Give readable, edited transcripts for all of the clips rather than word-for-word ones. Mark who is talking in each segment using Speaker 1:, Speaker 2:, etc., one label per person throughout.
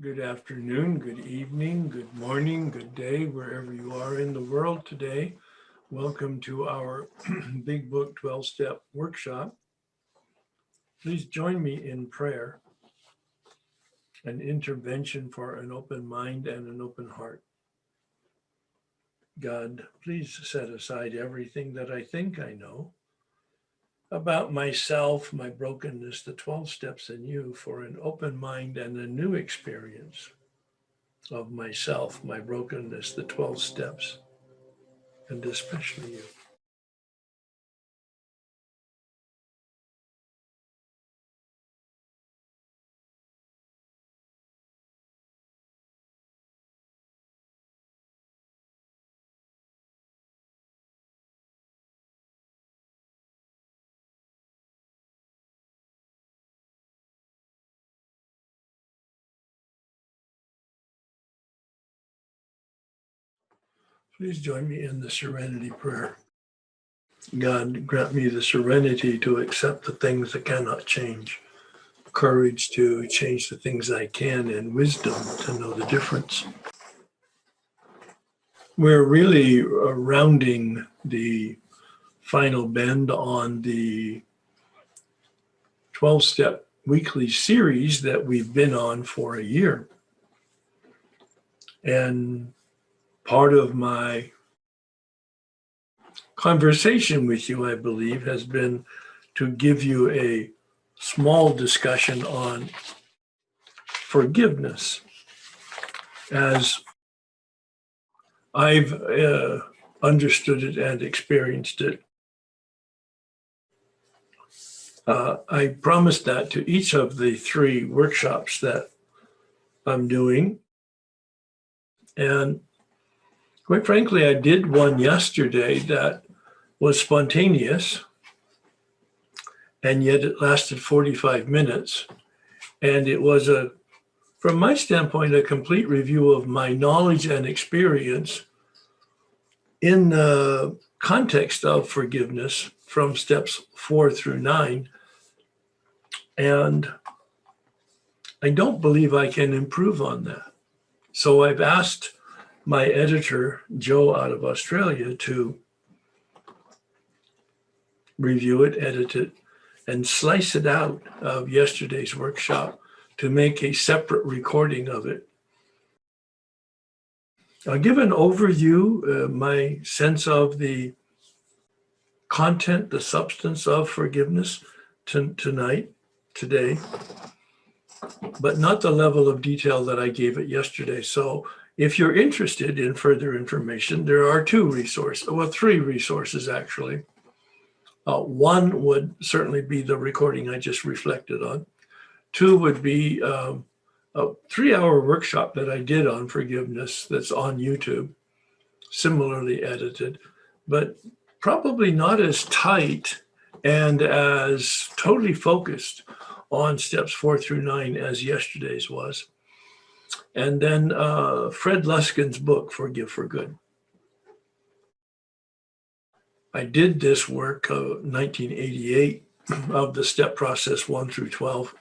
Speaker 1: Good afternoon, good evening, good morning, good day, wherever you are in the world today. Welcome to our Big Book 12-Step Workshop. Please join me in prayer, an intervention for an open mind and an open heart. God, please set aside everything that I think I know about myself, my brokenness, the 12 steps in you for an open mind and a new experience of myself, my brokenness, the 12 steps, and especially you. Please join me in the Serenity Prayer. God, grant me the serenity to accept the things that cannot change, courage to change the things I can, and wisdom to know the difference. We're really rounding the final bend on the 12-step weekly series that we've been on for a year. And part of my conversation with you, I believe, has been to give you a small discussion on forgiveness. As I've understood it and experienced it, I promised that to each of the 3 workshops that I'm doing. And quite frankly, I did one yesterday that was spontaneous, and yet it lasted 45 minutes. And it was, from my standpoint, a complete review of my knowledge and experience in the context of forgiveness from steps 4 through 9. And I don't believe I can improve on that. So I've asked my editor, Joe out of Australia, to review it, edit it, and slice it out of yesterday's workshop to make a separate recording of it. I'll give an overview, my sense of the content, the substance of forgiveness today, but not the level of detail that I gave it yesterday. So if you're interested in further information, there are 3 resources actually. One would certainly be the recording I just reflected on. 2 would be a 3-hour workshop that I did on forgiveness that's on YouTube, similarly edited, but probably not as tight and as totally focused on steps 4 through 9 as yesterday's was. And then Fred Luskin's book, Forgive for Good. I did this work 1988 of the step process 1 through 12.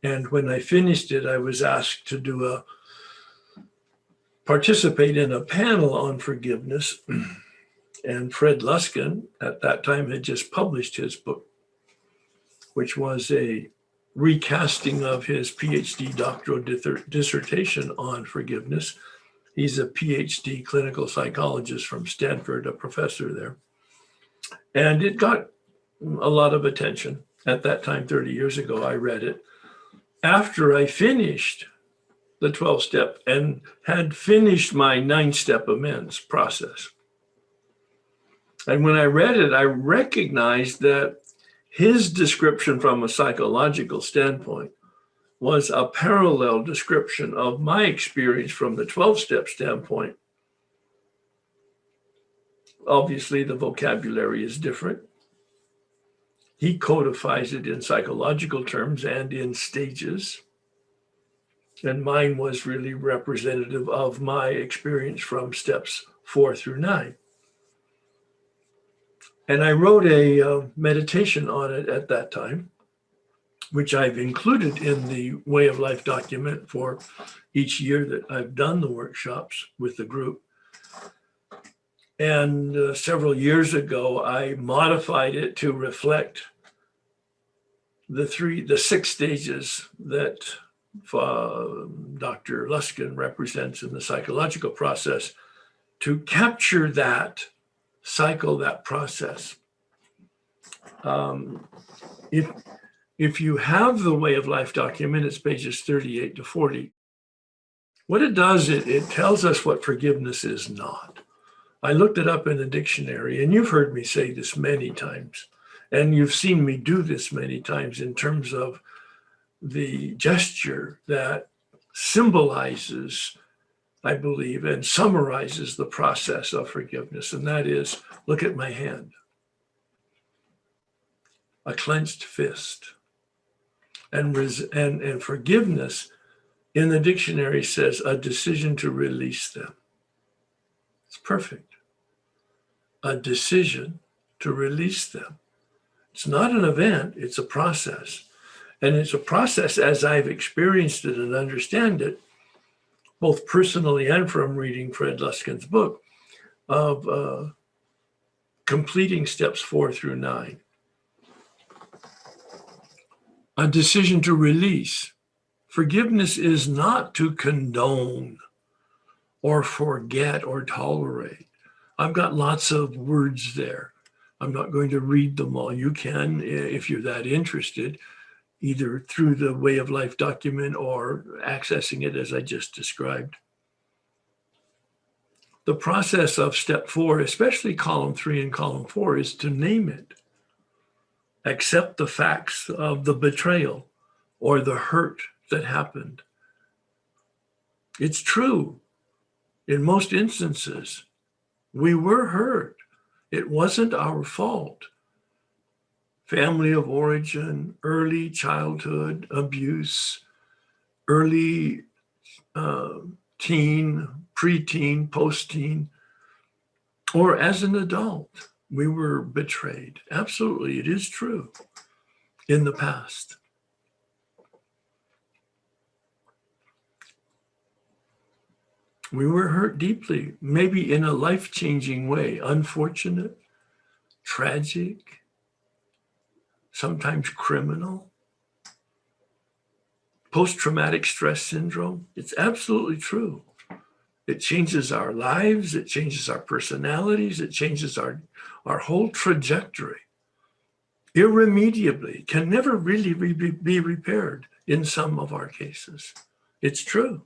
Speaker 1: And when I finished it, I was asked to participate in a panel on forgiveness. And Fred Luskin at that time had just published his book, which was a recasting of his PhD doctoral dissertation on forgiveness. He's a PhD clinical psychologist from Stanford, a professor there. And it got a lot of attention. At that time, 30 years ago, I read it after I finished the 12-step and had finished my 9-step amends process. And when I read it, I recognized that his description from a psychological standpoint was a parallel description of my experience from the 12-step standpoint. Obviously, the vocabulary is different. He codifies it in psychological terms and in stages. And mine was really representative of my experience from steps 4 through 9. And I wrote a meditation on it at that time. which I've included in the Way of Life document for each year that I've done the workshops with the group. And several years ago, I modified it to reflect the 6 stages that Dr. Luskin represents in the psychological process, to capture that cycle, that process. If you have the Way of Life document, it's pages 38 to 40. What it does, it tells us what forgiveness is not. I looked it up in the dictionary, and you've heard me say this many times, and you've seen me do this many times in terms of the gesture that symbolizes, I believe, and summarizes the process of forgiveness. And that is, look at my hand, a clenched fist. And forgiveness in the dictionary says a decision to release them. It's perfect. A decision to release them. It's not an event, it's a process. And it's a process, as I've experienced it and understand it, both personally and from reading Fred Luskin's book, of completing steps 4 through 9. A decision to release. Forgiveness is not to condone or forget or tolerate. I've got lots of words there. I'm not going to read them all. You can, if you're that interested, either through the Way of Life document or accessing it as I just described. The process of step 4, especially column 3 and column 4, is to name it. Accept the facts of the betrayal or the hurt that happened. It's true. In most instances, we were hurt. It wasn't our fault. Family of origin, early childhood abuse, early teen, preteen, post-teen, or as an adult, we were betrayed. Absolutely, it is true in the past. We were hurt deeply, maybe in a life-changing way, unfortunate, tragic, sometimes criminal. Post-traumatic stress syndrome, it's absolutely true. It changes our lives, it changes our personalities, it changes our whole trajectory. Irremediably, can never really be repaired in some of our cases. It's true.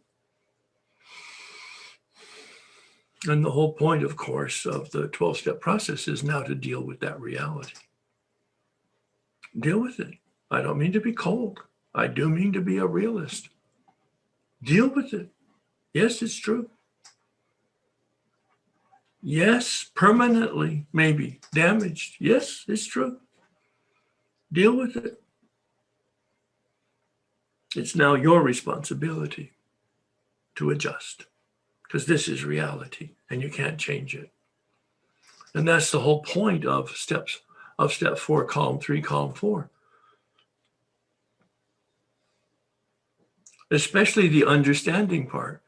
Speaker 1: And the whole point, of course, of the 12-step process is now to deal with that reality. Deal with it. I don't mean to be cold. I do mean to be a realist. Deal with it. Yes, it's true. Yes, permanently, maybe damaged. Yes, it's true. Deal with it. It's now your responsibility to adjust, because this is reality and you can't change it. And that's the whole point of step 4, column 3, column 4. Especially the understanding part.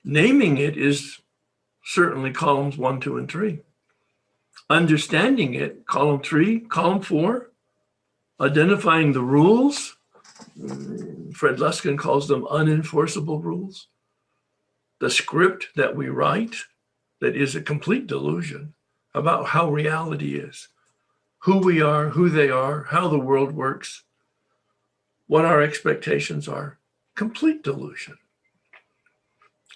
Speaker 1: Naming it is certainly columns 1, 2, and 3. Understanding it, column 3, column 4, identifying the rules. Fred Luskin calls them unenforceable rules. The script that we write that is a complete delusion about how reality is, who we are, who they are, how the world works, what our expectations are. Complete delusion.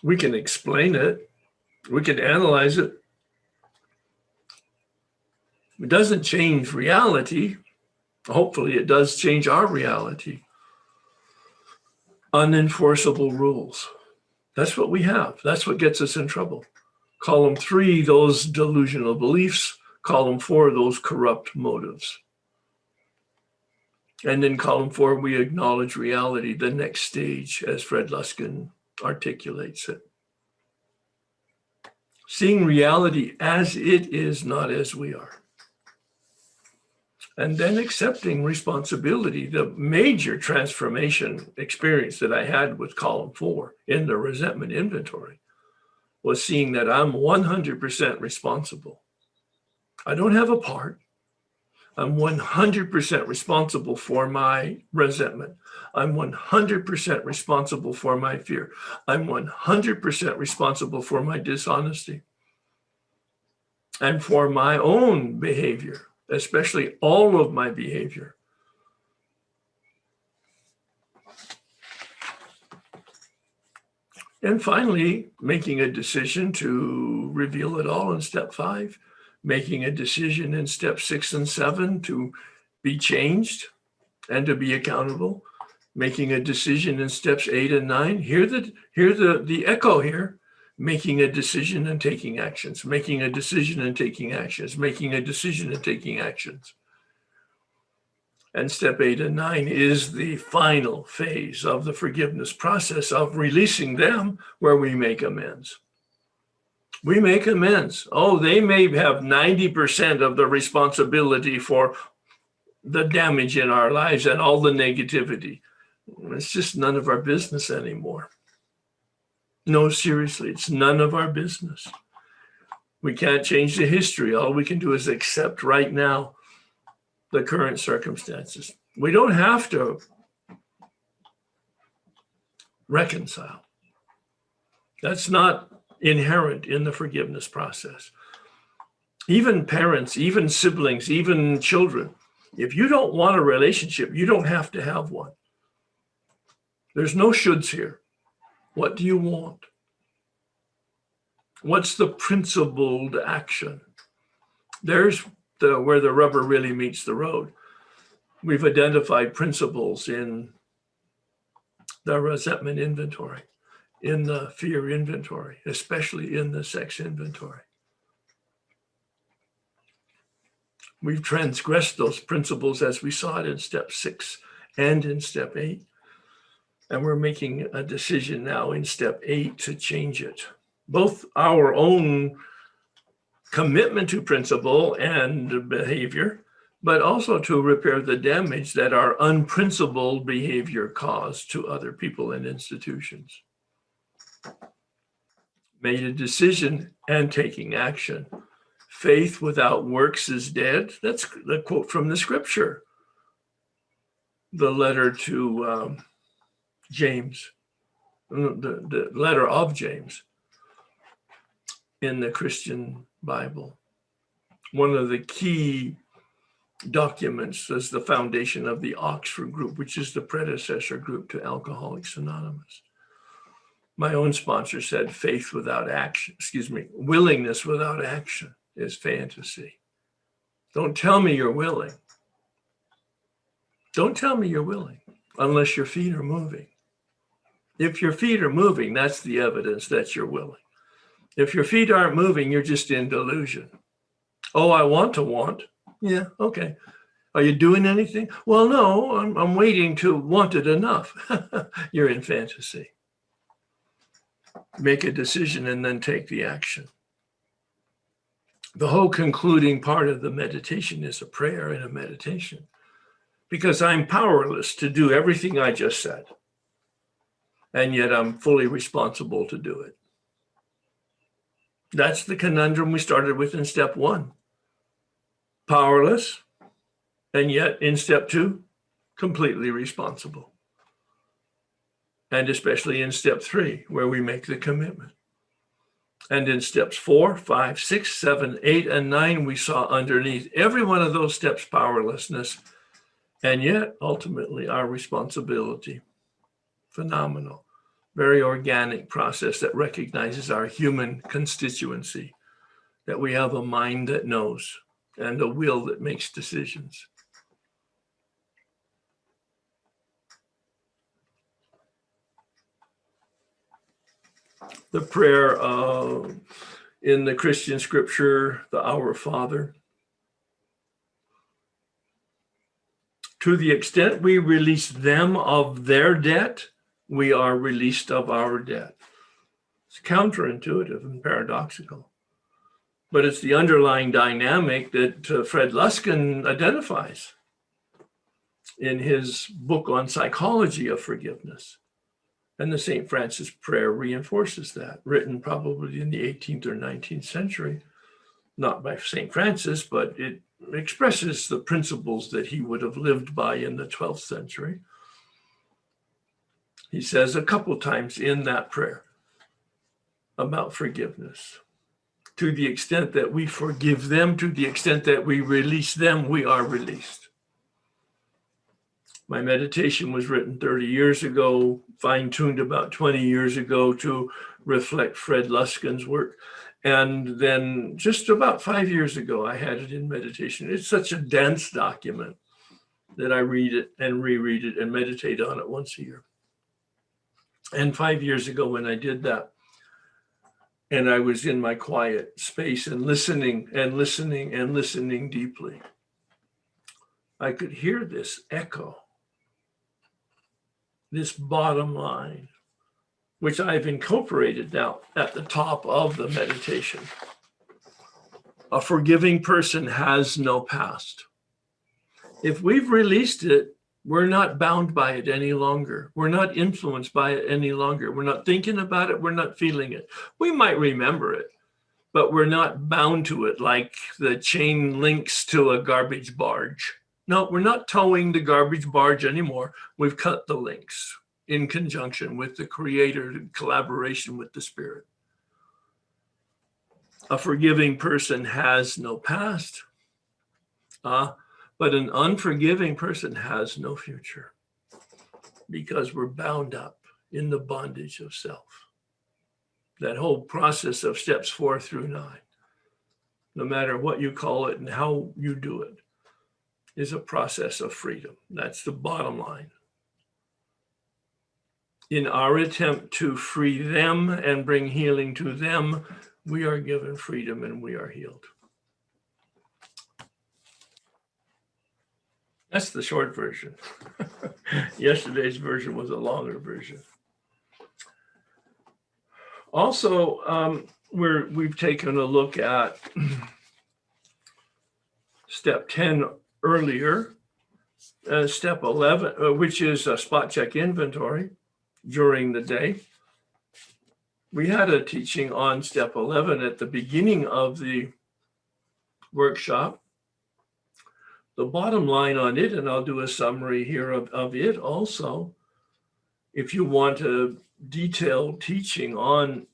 Speaker 1: We can explain it. We can analyze it. It doesn't change reality. Hopefully it does change our reality. Unenforceable rules. That's what we have. That's what gets us in trouble. Column 3, those delusional beliefs. Column 4, those corrupt motives. And in column 4, we acknowledge reality, the next stage, as Fred Luskin articulates it. Seeing reality as it is, not as we are. and then accepting responsibility. The major transformation experience that I had with column 4 in the resentment inventory was seeing that I'm 100% responsible. I don't have a part. I'm 100% responsible for my resentment. I'm 100% responsible for my fear. I'm 100% responsible for my dishonesty and for my own behavior, especially all of my behavior. And finally, making a decision to reveal it all in step 5, making a decision in step 6 and 7 to be changed and to be accountable, making a decision in steps 8 and 9. Hear the echo here. Making a decision and taking actions, making a decision and taking actions, making a decision and taking actions. And step 8 and 9 is the final phase of the forgiveness process of releasing them, where we make amends. We make amends. Oh, they may have 90% of the responsibility for the damage in our lives and all the negativity. It's just none of our business anymore. No, seriously, it's none of our business. We can't change the history. All we can do is accept right now the current circumstances. We don't have to reconcile. That's not inherent in the forgiveness process. Even parents, even siblings, even children, if you don't want a relationship, you don't have to have one. There's no shoulds here. What do you want? What's the principled action? There's where the rubber really meets the road. We've identified principles in the resentment inventory, in the fear inventory, especially in the sex inventory. We've transgressed those principles as we saw it in step 6 and in step 8. And we're making a decision now in step 8 to change it. Both our own commitment to principle and behavior, but also to repair the damage that our unprincipled behavior caused to other people and institutions. Made a decision and taking action. Faith without works is dead. That's the quote from the scripture. The letter to James, the letter of James in the Christian Bible. One of the key documents is the foundation of the Oxford group, which is the predecessor group to Alcoholics Anonymous. My own sponsor said faith without action, willingness without action is fantasy. Don't tell me you're willing. Don't tell me you're willing unless your feet are moving. If your feet are moving, that's the evidence that you're willing. If your feet aren't moving, you're just in delusion. Oh, I want to want. Yeah, okay. Are you doing anything? Well, no, I'm waiting to want it enough. You're in fantasy. Make a decision and then take the action. The whole concluding part of the meditation is a prayer and a meditation, because I'm powerless to do everything I just said. And yet I'm fully responsible to do it. That's the conundrum we started with in step 1. Powerless, and yet in step 2, completely responsible. And especially in step 3, where we make the commitment. And in steps 4, 5, 6, 7, 8, and 9, we saw underneath every one of those steps powerlessness, and yet ultimately our responsibility. Phenomenal. Very organic process that recognizes our human constituency, that we have a mind that knows and a will that makes decisions. The prayer in the Christian scripture, the Our Father. To the extent we release them of their debt, we are released of our debt. It's counterintuitive and paradoxical. but it's the underlying dynamic that Fred Luskin identifies in his book on psychology of forgiveness. And the St. Francis prayer reinforces that, written probably in the 18th or 19th century, not by St. Francis, but it expresses the principles that he would have lived by in the 12th century. He says a couple times in that prayer about forgiveness. To the extent that we forgive them, to the extent that we release them, we are released. My meditation was written 30 years ago, fine-tuned about 20 years ago to reflect Fred Luskin's work. And then just about 5 years ago, I had it in meditation. It's such a dense document that I read it and reread it and meditate on it once a year. And 5 years ago when I did that, and I was in my quiet space and listening and listening and listening deeply, I could hear this echo, this bottom line, which I've incorporated now at the top of the meditation. A forgiving person has no past. If we've released it, we're not bound by it any longer. We're not influenced by it any longer. We're not thinking about it. We're not feeling it. We might remember it, but we're not bound to it like the chain links to a garbage barge. No, we're not towing the garbage barge anymore. We've cut the links in conjunction with the Creator, in collaboration with the Spirit. A forgiving person has no past, but an unforgiving person has no future, because we're bound up in the bondage of self. That whole process of steps 4 through 9, no matter what you call it and how you do it, is a process of freedom. That's the bottom line. In our attempt to free them and bring healing to them, we are given freedom and we are healed. That's the short version. Yesterday's version was a longer version. Also, we've taken a look at step 10 earlier, step 11, which is a spot check inventory during the day. We had a teaching on step 11 at the beginning of the workshop. The bottom line on it, and I'll do a summary here of it also, if you want a detailed teaching on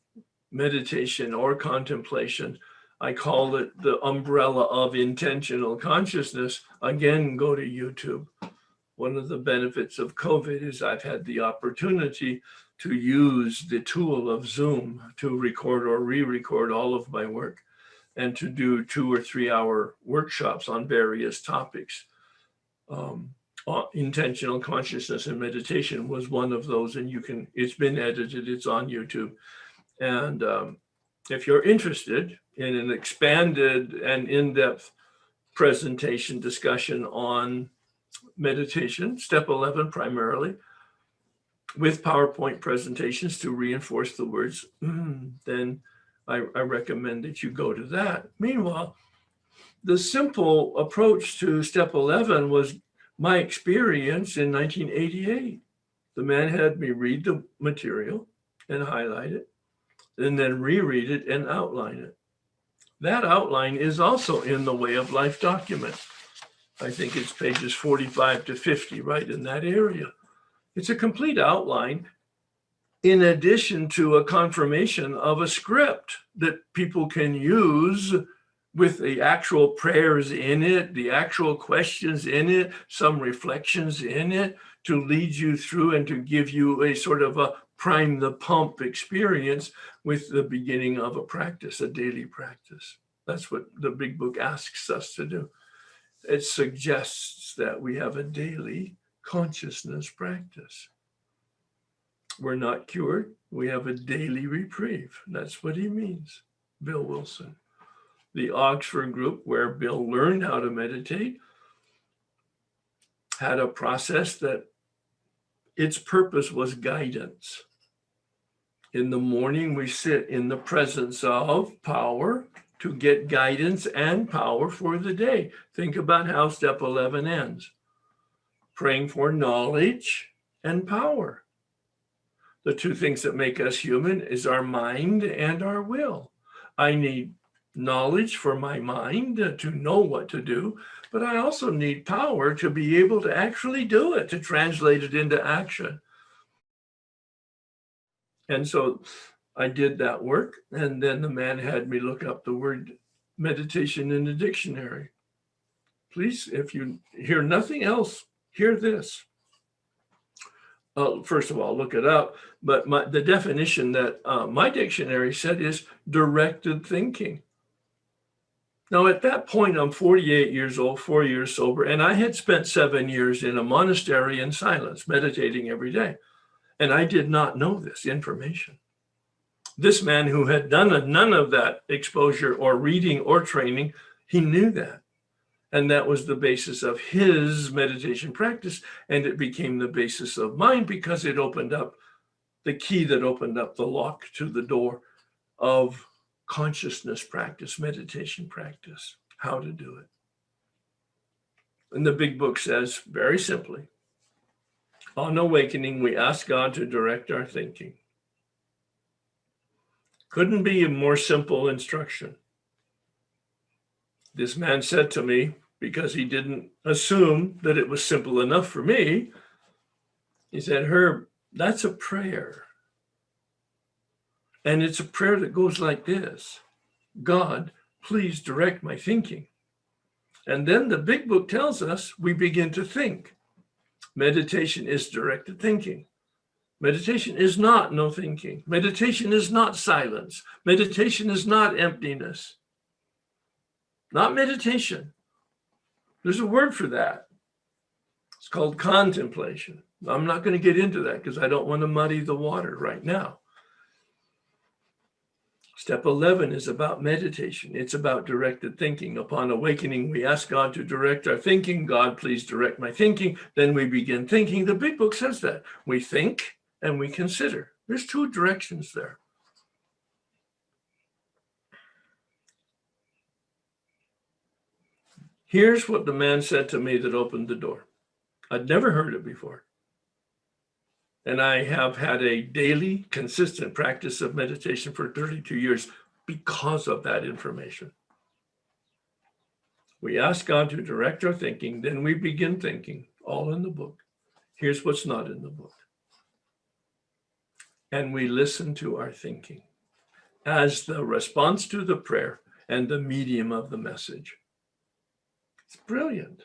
Speaker 1: meditation or contemplation, I call it the umbrella of intentional consciousness. Again, go to YouTube. One of the benefits of COVID is I've had the opportunity to use the tool of Zoom to record or re-record all of my work and to do 2 or 3 hour workshops on various topics. Intentional consciousness and meditation was one of those, and it's been edited, it's on YouTube. And if you're interested in an expanded and in-depth presentation discussion on meditation, step 11 primarily, with PowerPoint presentations to reinforce the words, then I recommend that you go to that. Meanwhile, the simple approach to step 11 was my experience in 1988. The man had me read the material and highlight it, and then reread it and outline it. That outline is also in the Way of Life document. I think it's pages 45 to 50, right in that area. It's a complete outline, in addition to a confirmation of a script that people can use with the actual prayers in it, the actual questions in it, some reflections in it, to lead you through and to give you a sort of a prime the pump experience with the beginning of a practice, a daily practice. That's what the big book asks us to do. It suggests that we have a daily consciousness practice. We're not cured. We have a daily reprieve. That's what he means, Bill Wilson. The Oxford group, where Bill learned how to meditate, had a process that its purpose was guidance. In the morning, we sit in the presence of power, to get guidance and power for the day. Think about how step 11 ends. Praying for knowledge and power. The two things that make us human is our mind and our will. I need knowledge for my mind to know what to do, but I also need power to be able to actually do it, to translate it into action. And so I did that work, and then the man had me look up the word meditation in the dictionary. Please, if you hear nothing else, hear this. First of all, look it up. But the definition that my dictionary said is directed thinking. Now, at that point, I'm 48 years old, 4 years sober, and I had spent 7 years in a monastery in silence, meditating every day. And I did not know this information. This man who had done none of that exposure or reading or training, he knew that. And that was the basis of his meditation practice. And it became the basis of mine because it opened up the key that opened up the lock to the door of consciousness practice, meditation practice, how to do it. And the big book says very simply, on awakening, we ask God to direct our thinking. Couldn't be a more simple instruction. This man said to me, because he didn't assume that it was simple enough for me, he said, Herb, that's a prayer. And it's a prayer that goes like this: God, please direct my thinking. And then the big book tells us we begin to think. Meditation is directed thinking. Meditation is not no thinking. Meditation is not silence. Meditation is not emptiness. Not meditation. There's a word for that. It's called contemplation. I'm not going to get into that because I don't want to muddy the water right now. Step 11 is about meditation. It's about directed thinking. Upon awakening, we ask God to direct our thinking. God, please direct my thinking. Then we begin thinking. The big book says that. We think and we consider. There's two directions there. Here's what the man said to me that opened the door. I'd never heard it before. And I have had a daily, consistent practice of meditation for 32 years because of that information. We ask God to direct our thinking, then we begin thinking, all in the book. Here's what's not in the book. And we listen to our thinking as the response to the prayer and the medium of the message. It's brilliant.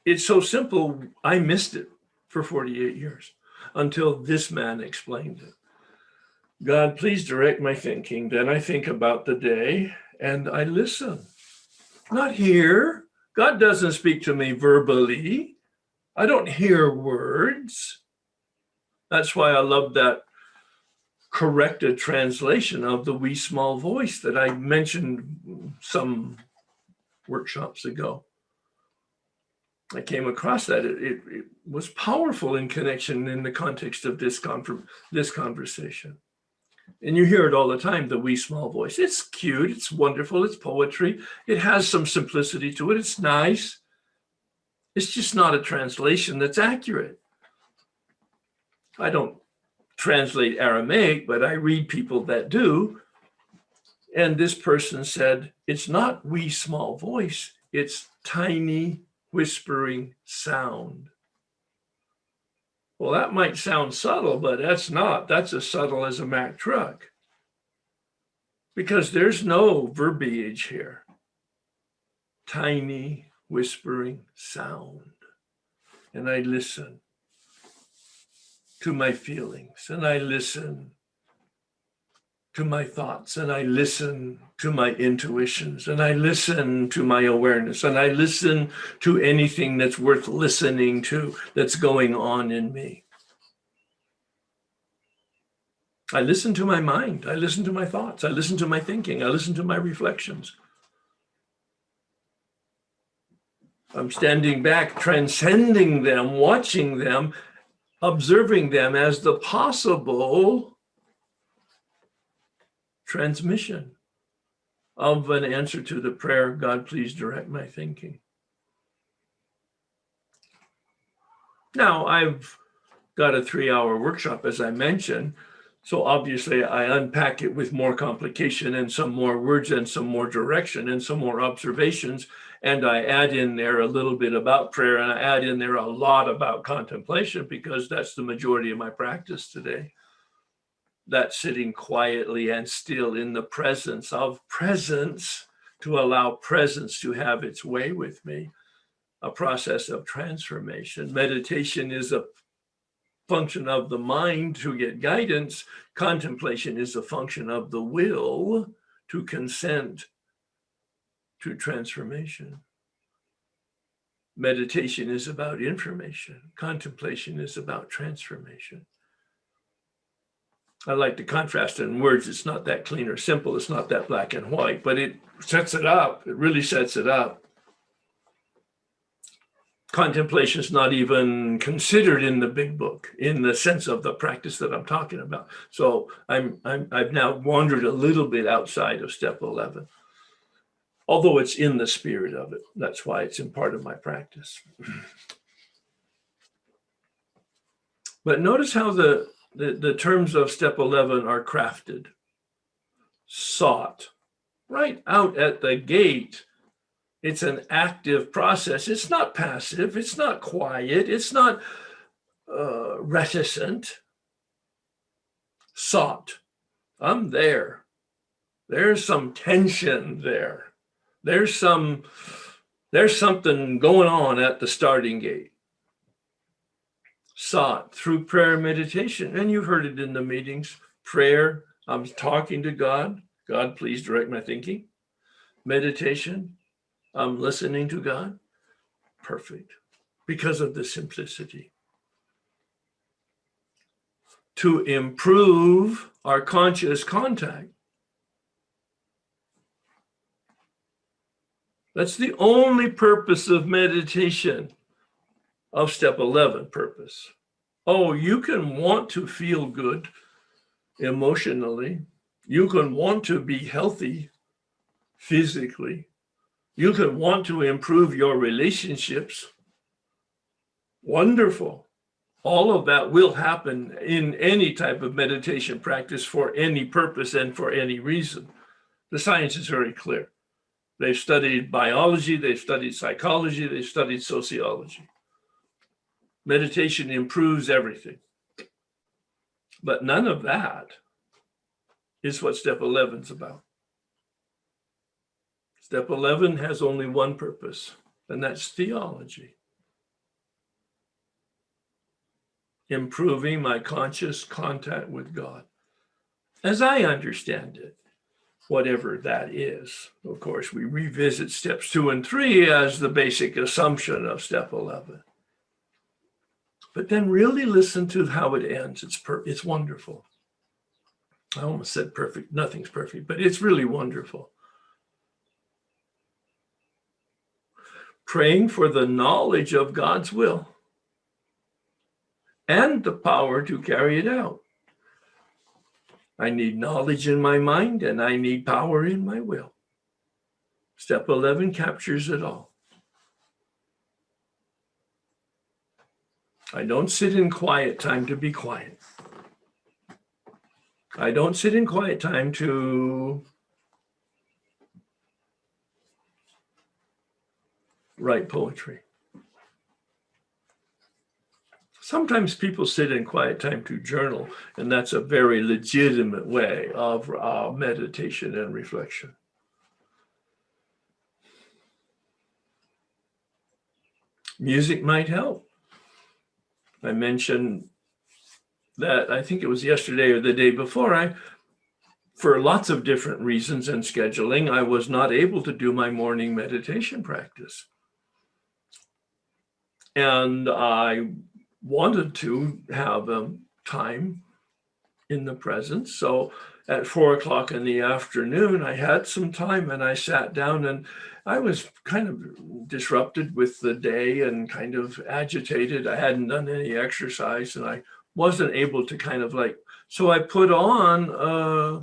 Speaker 1: It's so simple, I missed it for 48 years until this man explained it. God, please direct my thinking. Then I think about the day and I listen. Not hear. God doesn't speak to me verbally. I don't hear words. That's why I love that corrected translation of the wee small voice that I mentioned some workshops ago. I came across that. It was powerful in connection in the context of this conversation. And you hear it all the time, the wee small voice. It's cute, it's wonderful, it's poetry. It has some simplicity to it, it's nice. It's just not a translation that's accurate. I don't translate Aramaic, but I read people that do. And this person said, it's not wee small voice, it's tiny whispering sound. Well, that might sound subtle, but that's not. That's as subtle as a Mack truck. Because there's no verbiage here. Tiny whispering sound. And I listen to my feelings, and I listen to my thoughts, and I listen to my intuitions, and I listen to my awareness, and I listen to anything that's worth listening to that's going on in me. I listen to my mind. I listen to my thoughts. I listen to my thinking. I listen to my reflections. I'm standing back, transcending them, watching them, observing them as the possible transmission of an answer to the prayer, God, please direct my thinking. Now, I've got a 3-hour workshop, as I mentioned, so obviously I unpack it with more complication and some more words and some more direction and some more observations, and I add in there a little bit about prayer, and I add in there a lot about contemplation, because that's the majority of my practice today. That's sitting quietly and still in the presence of presence, to allow presence to have its way with me, a process of transformation. Meditation is a function of the mind to get guidance. Contemplation is a function of the will to consent to transformation. Meditation is about information. Contemplation is about transformation. I like to contrast it in words. It's not that clean or simple. It's not that black and white, but it sets it up. It really sets it up. Contemplation is not even considered in the big book in the sense of the practice that I'm talking about. So I've now wandered a little bit outside of step 11, although it's in the spirit of it. That's why it's in part of my practice. But notice how the terms of step 11 are crafted, sought, right out at the gate. It's an active process. It's not passive. It's not quiet. It's not reticent. Sought. I'm there. There's some tension there. There's something going on at the starting gate. Sought through prayer and meditation. And you've heard it in the meetings. Prayer, I'm talking to God. God, please direct my thinking. Meditation, I'm listening to God. Perfect. Because of the simplicity. To improve our conscious contact. That's the only purpose of meditation, of step 11 purpose. Oh, you can want to feel good emotionally. You can want to be healthy physically. You can want to improve your relationships. Wonderful. All of that will happen in any type of meditation practice for any purpose and for any reason. The science is very clear. They've studied biology, they've studied psychology, they've studied sociology. Meditation improves everything. But none of that is what step 11 is about. Step 11 has only one purpose, and that's theology. Improving my conscious contact with God. As I understand it, whatever that is. Of course, we revisit steps 2 and 3 as the basic assumption of step 11. But then really listen to how it ends. It's wonderful. I almost said perfect. Nothing's perfect, but it's really wonderful. Praying for the knowledge of God's will and the power to carry it out. I need knowledge in my mind and I need power in my will. Step 11 captures it all. I don't sit in quiet time to be quiet. I don't sit in quiet time to write poetry. Sometimes people sit in quiet time to journal, and that's a very legitimate way of meditation and reflection. Music might help. I mentioned that, I think it was yesterday or the day before, for lots of different reasons and scheduling, I was not able to do my morning meditation practice. And I wanted to have time in the presence. So at 4:00 in the afternoon, I had some time and I sat down, and I was kind of disrupted with the day and kind of agitated. I hadn't done any exercise and I wasn't able to so I put on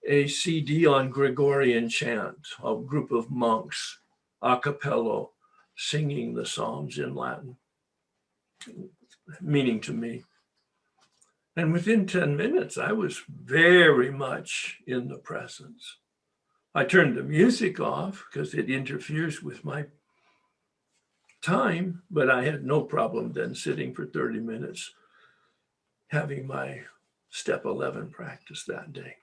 Speaker 1: a CD on Gregorian chant, a group of monks, a cappella, singing the Psalms in Latin, meaning to me. And within 10 minutes, I was very much in the presence. I turned the music off because it interferes with my time, but I had no problem then sitting for 30 minutes having my step 11 practice that day.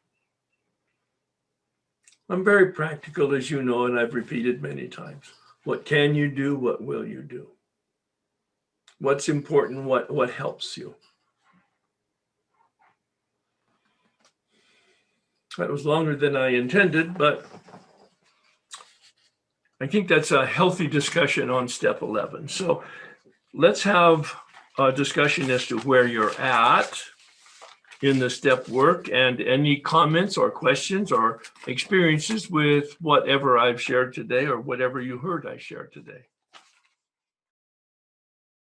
Speaker 1: I'm very practical, as you know, and I've repeated many times. What can you do? What will you do? What's important? What helps you? That was longer than I intended, but I think that's a healthy discussion on step 11. So let's have a discussion as to where you're at in the step work and any comments or questions or experiences with whatever I've shared today or whatever you heard I shared today.
Speaker 2: I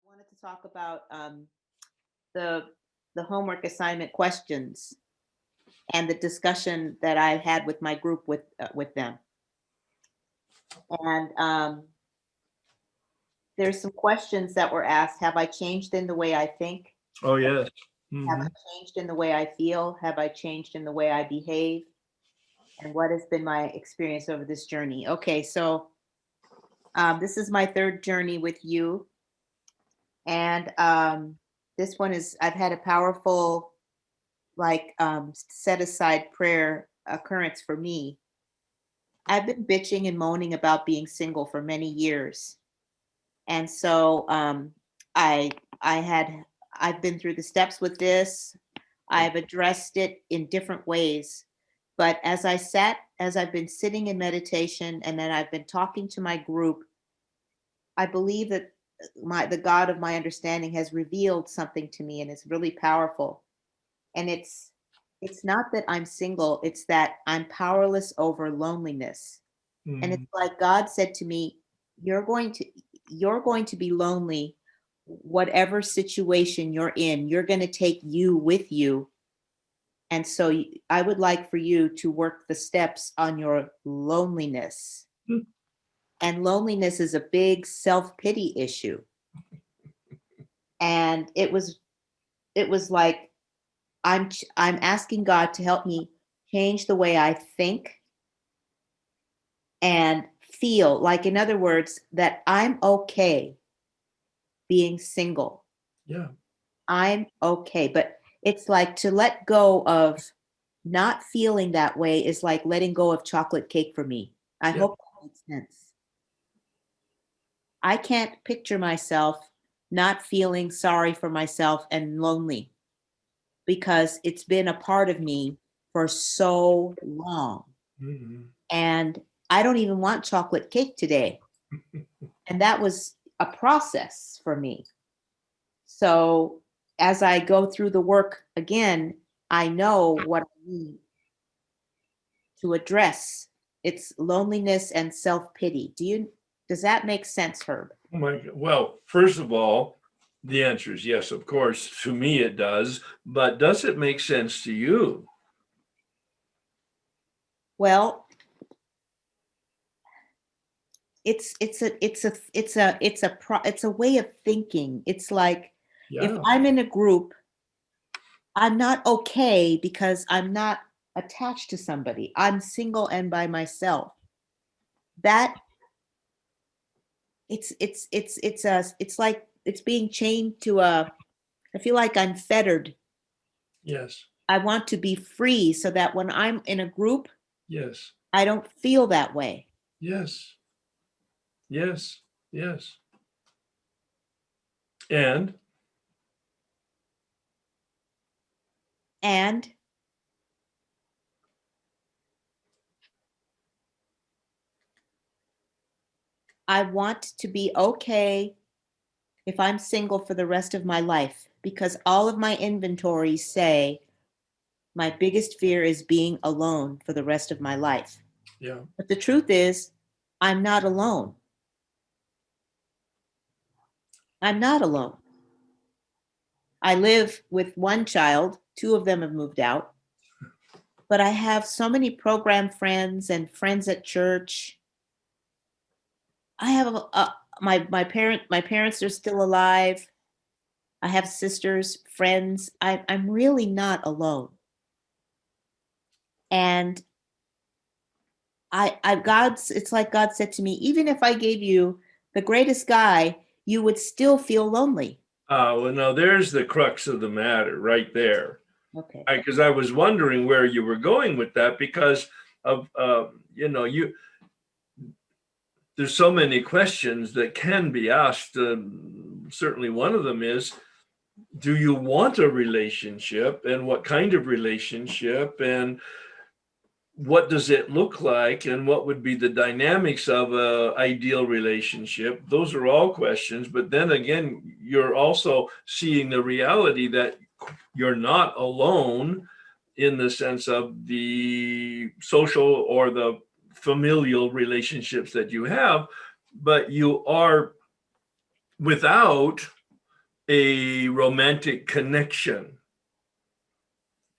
Speaker 2: wanted to talk about the homework assignment questions and the discussion that I had with my group with them. And there's some questions that were asked. Have I changed in the way I think?
Speaker 1: Oh, yes.
Speaker 2: Have I changed in the way I feel? Have I changed in the way I behave? And what has been my experience over this journey? Okay, so this is my third journey with you. And this one is, I've had a powerful, set aside prayer occurrence for me. I've been bitching and moaning about being single for many years. And so I had I've been through the steps with this. I've addressed it in different ways. But as I've been sitting in meditation and then I've been talking to my group, I believe that the God of my understanding has revealed something to me, and it's really powerful. And it's not that I'm single, it's that I'm powerless over loneliness. And it's like God said to me, you're going to be lonely whatever situation you're in. You're going to take you with you. And so I would like for you to work the steps on your loneliness. And loneliness is a big self-pity issue. And it was like I'm asking God to help me change the way I think and feel, like, in other words, that I'm okay being single.
Speaker 1: Yeah.
Speaker 2: I'm okay. But it's like to let go of not feeling that way is like letting go of chocolate cake for me. I hope that makes sense. I can't picture myself not feeling sorry for myself and lonely because it's been a part of me for so long. And I don't even want chocolate cake today. And that was a process for me. So as I go through the work again, I know what I need to address. It's loneliness and self-pity. Does that make sense, Herb?
Speaker 1: Oh my God. Well, first of all, the answer is yes, of course. To me, it does. But does it make sense to you?
Speaker 2: Well, it's a way of thinking. It's like if I'm in a group, I'm not okay because I'm not attached to somebody. I'm single and by myself. That it's like it's being chained to I feel like I'm fettered.
Speaker 1: Yes.
Speaker 2: I want to be free so that when I'm in a group,
Speaker 1: Yes.
Speaker 2: I don't feel that way.
Speaker 1: Yes. Yes. Yes. And
Speaker 2: I want to be okay if I'm single for the rest of my life because all of my inventories say my biggest fear is being alone for the rest of my life.
Speaker 1: yeah.
Speaker 2: But the truth is, I'm not alone. I'm not alone. I live with one child, two of them have moved out, but I have so many program friends and friends at church. I have my parents are still alive. I have sisters, friends. I'm really not alone. And it's like God said to me, even if I gave you the greatest guy, you would still feel lonely.
Speaker 1: Well, now there's the crux of the matter right there.
Speaker 2: Okay.
Speaker 1: Because I was wondering where you were going with that because of, there's so many questions that can be asked. Certainly one of them is, do you want a relationship, and what kind of relationship, and what does it look like, and what would be the dynamics of a ideal relationship? Those are all questions. But then again, you're also seeing the reality that you're not alone in the sense of the social or the familial relationships that you have, but you are without a romantic connection.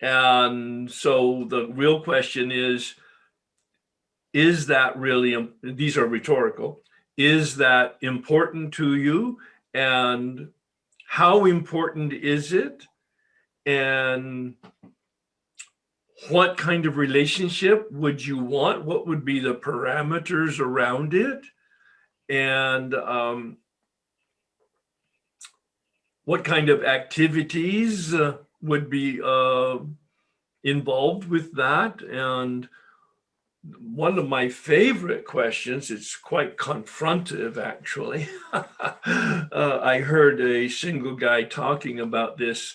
Speaker 1: And so the real question is that really, these are rhetorical, is that important to you? And how important is it? And what kind of relationship would you want? What would be the parameters around it? And what kind of activities would be involved with that? And one of my favorite questions, it's quite confrontive actually. I heard a single guy talking about this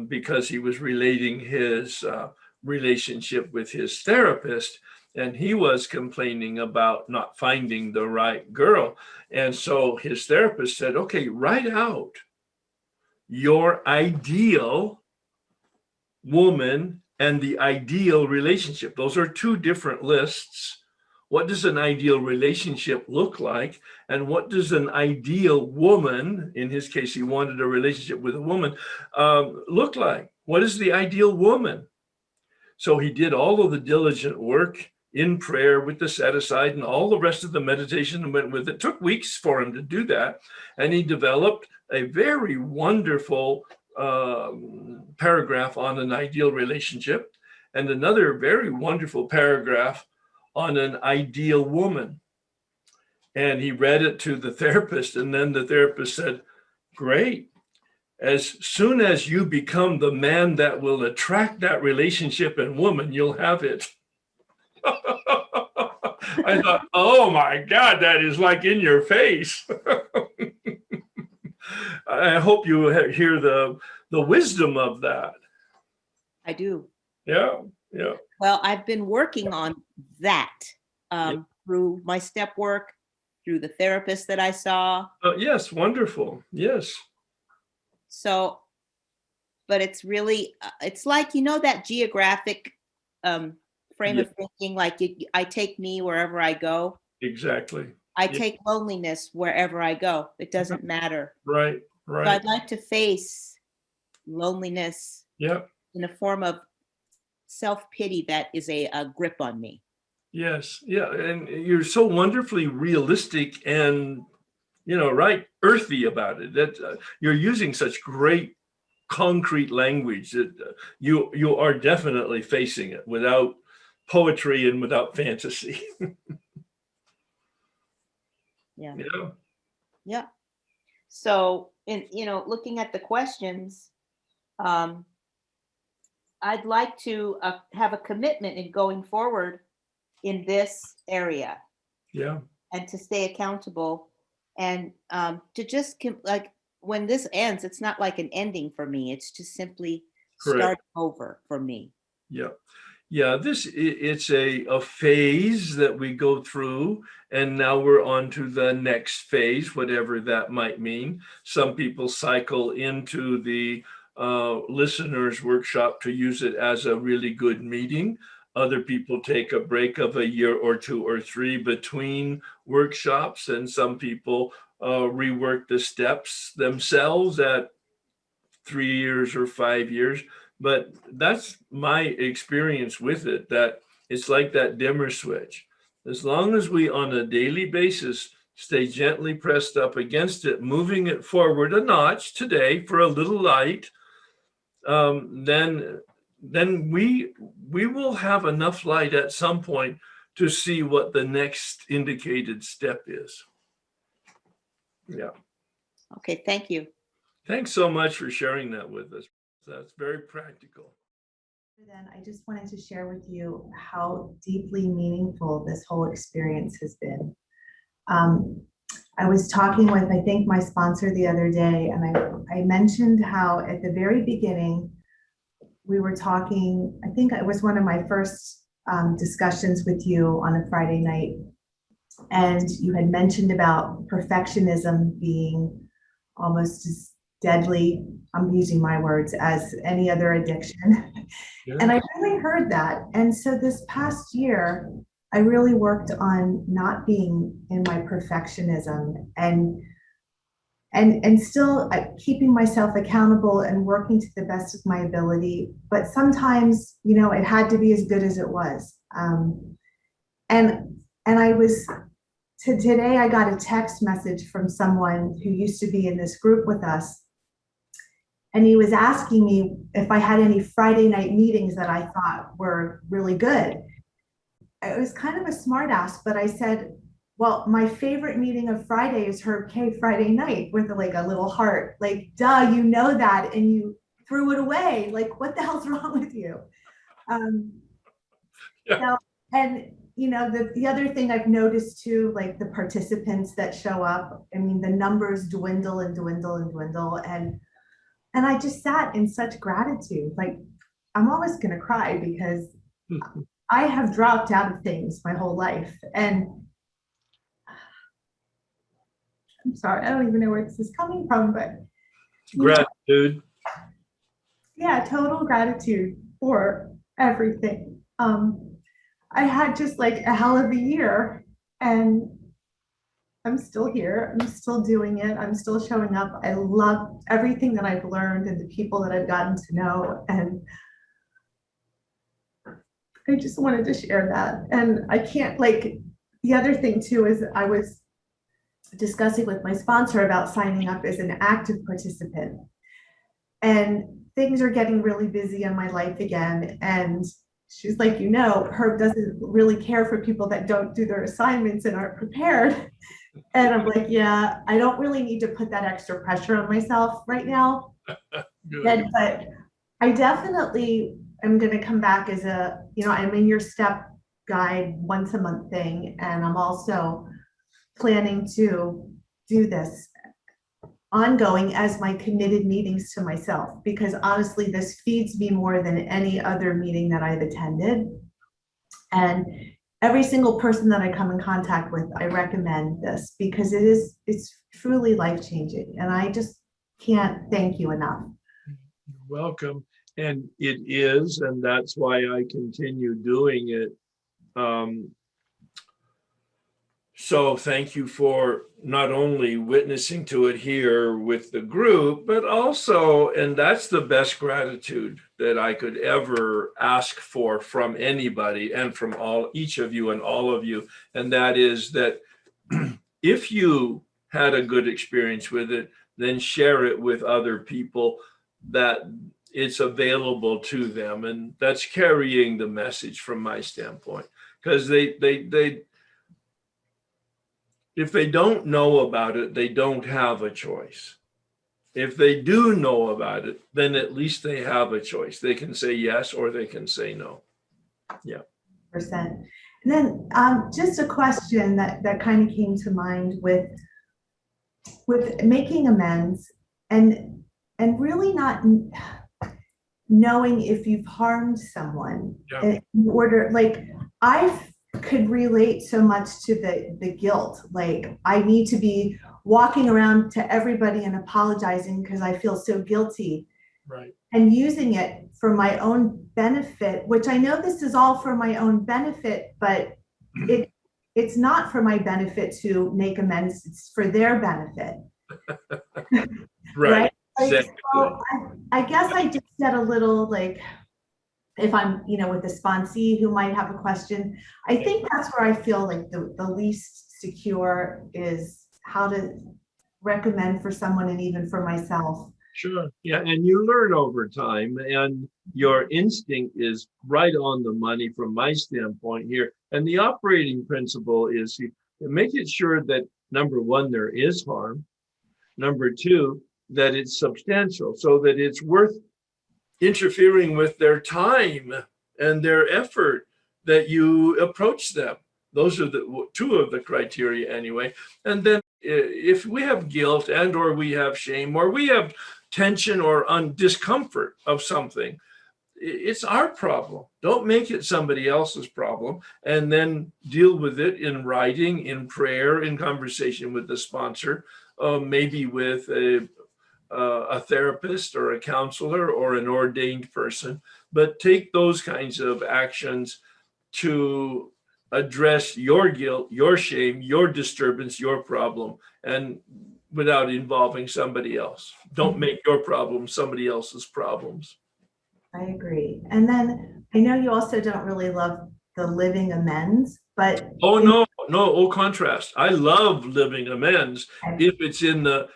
Speaker 1: because he was relating his relationship with his therapist, and he was complaining about not finding the right girl. And so his therapist said, okay, write out your ideal woman and the ideal relationship. Those are two different lists. What does an ideal relationship look like? And what does an ideal woman, in his case, he wanted a relationship with a woman, look like? What is the ideal woman? So he did all of the diligent work in prayer with the set aside and all the rest of the meditation went with it. It took weeks for him to do that. And he developed a very wonderful paragraph on an ideal relationship and another very wonderful paragraph on an ideal woman. And he read it to the therapist, and then the therapist said, great. As soon as you become the man that will attract that relationship and woman, you'll have it. I thought, oh my God, that is like in your face. I hope you hear the wisdom of that.
Speaker 2: I do.
Speaker 1: Yeah, yeah.
Speaker 2: Well, I've been working on that through my step work, through the therapist that I saw.
Speaker 1: Yes, wonderful. Yes.
Speaker 2: So, but it's really, it's like, that geographic frame of thinking, like I take me wherever I go.
Speaker 1: Exactly.
Speaker 2: I take loneliness wherever I go. It doesn't matter.
Speaker 1: Right,
Speaker 2: So
Speaker 1: right.
Speaker 2: I'd like to face loneliness in a form of self-pity that is a grip on me.
Speaker 1: Yes, yeah, and you're so wonderfully realistic and, earthy about it. That you're using such great concrete language that you are definitely facing it without poetry and without fantasy.
Speaker 2: Yeah.
Speaker 1: Yeah.
Speaker 2: Yeah. So, looking at the questions, I'd like to have a commitment in going forward in this area.
Speaker 1: Yeah.
Speaker 2: And to stay accountable, and to just like when this ends, it's not like an ending for me. It's just simply start over for me.
Speaker 1: Yeah. Yeah, it's a phase that we go through, and now we're on to the next phase, whatever that might mean. Some people cycle into the listeners workshop to use it as a really good meeting. Other people take a break of a year or two or three between workshops, and some people rework the steps themselves at 3 years or 5 years. But that's my experience with it, that it's like that dimmer switch. As long as we on a daily basis stay gently pressed up against it, moving it forward a notch today for a little light, then we will have enough light at some point to see what the next indicated step is. Yeah.
Speaker 2: Okay, thank you.
Speaker 1: Thanks so much for sharing that with us. That's very practical.
Speaker 3: Then I just wanted to share with you how deeply meaningful this whole experience has been. I was talking with, I think, my sponsor the other day, and I mentioned how at the very beginning, we were talking, I think it was one of my first discussions with you on a Friday night, and you had mentioned about perfectionism being almost as deadly, I'm using my words, as any other addiction.
Speaker 1: Yeah.
Speaker 3: And I really heard that. And so this past year, I really worked on not being in my perfectionism and still keeping myself accountable and working to the best of my ability. But sometimes, you know, it had to be as good as it was. And I was, today I got a text message from someone who used to be in this group with us. And he was asking me if I had any Friday night meetings that I thought were really good. It was kind of a smart ask, but I said, well, my favorite meeting of Friday is Herb K Friday night, with like a little heart. Like, duh, you know that, and you threw it away. Like, what the hell's wrong with you?
Speaker 1: Yeah.
Speaker 3: So, and you know, the other thing I've noticed too, like the participants that show up, I mean, the numbers dwindle and dwindle and dwindle. And I just sat in such gratitude. Like, I'm always gonna cry because I have dropped out of things my whole life. And I'm sorry, I don't even know where this is coming from, but
Speaker 1: Gratitude.
Speaker 3: yeah, total gratitude for everything. I had just like a hell of a year, and I'm still here. I'm still doing it. I'm still showing up. I love everything that I've learned and the people that I've gotten to know. And I just wanted to share that. And I can't, like, the other thing too is I was discussing with my sponsor about signing up as an active participant. And things are getting really busy in my life again. And she's like, you know, Herb doesn't really care for people that don't do their assignments and aren't prepared. And I'm like, yeah, I don't really need to put that extra pressure on myself right now.
Speaker 1: Good.
Speaker 3: But I definitely am going to come back as a, you know, I'm in your step guide once a month thing. And I'm also planning to do this ongoing as my committed meetings to myself, because honestly, this feeds me more than any other meeting that I've attended. And every single person that I come in contact with, I recommend this because it's truly life-changing. And I just can't thank you enough.
Speaker 1: You're welcome. And it is, and that's why I continue doing it. So thank you for not only witnessing to it here with the group, but also, and that's the best gratitude that I could ever ask for from anybody and from each of you and all of you. And that is that if you had a good experience with it, then share it with other people, that it's available to them. And that's carrying the message from my standpoint, because if they don't know about it, they don't have a choice. If they do know about it, then at least they have a choice. They can say yes or they can say no. Yeah.
Speaker 3: And then just a question that kind of came to mind with making amends and really not knowing if you've harmed someone.
Speaker 1: Yeah.
Speaker 3: In order, like, I could relate so much to the guilt. Like, I need to be walking around to everybody and apologizing because I feel so guilty.
Speaker 1: Right.
Speaker 3: And using it for my own benefit, which I know this is all for my own benefit, but it's not for my benefit to make amends. It's for their benefit.
Speaker 1: Right.
Speaker 3: Like,
Speaker 1: Exactly.
Speaker 3: well, I guess I just get a little like, if I'm, with the sponsee who might have a question, I think that's where I feel like the least secure is how to recommend for someone and even for myself.
Speaker 1: Sure. Yeah. And you learn over time, and your instinct is right on the money from my standpoint here. And the operating principle is you make it sure that number one, there is harm. Number two, that it's substantial so that it's worth interfering with their time and their effort that you approach them. Those are the two of the criteria anyway. And then if we have guilt and or we have shame or we have tension or discomfort of something, it's our problem. Don't make it somebody else's problem, and then deal with it in writing, in prayer, in conversation with the sponsor, maybe with a therapist or a counselor or an ordained person, but take those kinds of actions to address your guilt, your shame, your disturbance, your problem, and without involving somebody else. Don't make your problems somebody else's problems.
Speaker 3: I agree. And then I know you also don't really love the living amends, but
Speaker 1: Oh no, contrast. I love living amends if it's in the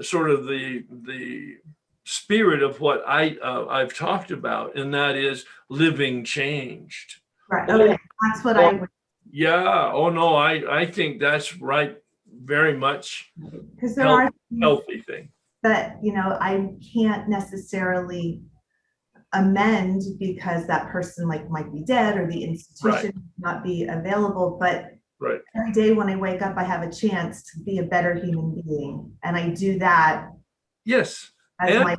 Speaker 1: sort of the spirit of what I've talked about, and that is living changed.
Speaker 3: right, okay, that's what I would.
Speaker 1: Yeah. Oh no, I think that's right. Very much
Speaker 3: Because there are
Speaker 1: healthy thing.
Speaker 3: that I can't necessarily amend because that person might be dead or the institution not be available, but
Speaker 1: Right.
Speaker 3: every day when I wake up I have a chance to be a better human being, and I do that.
Speaker 1: Yes.
Speaker 3: As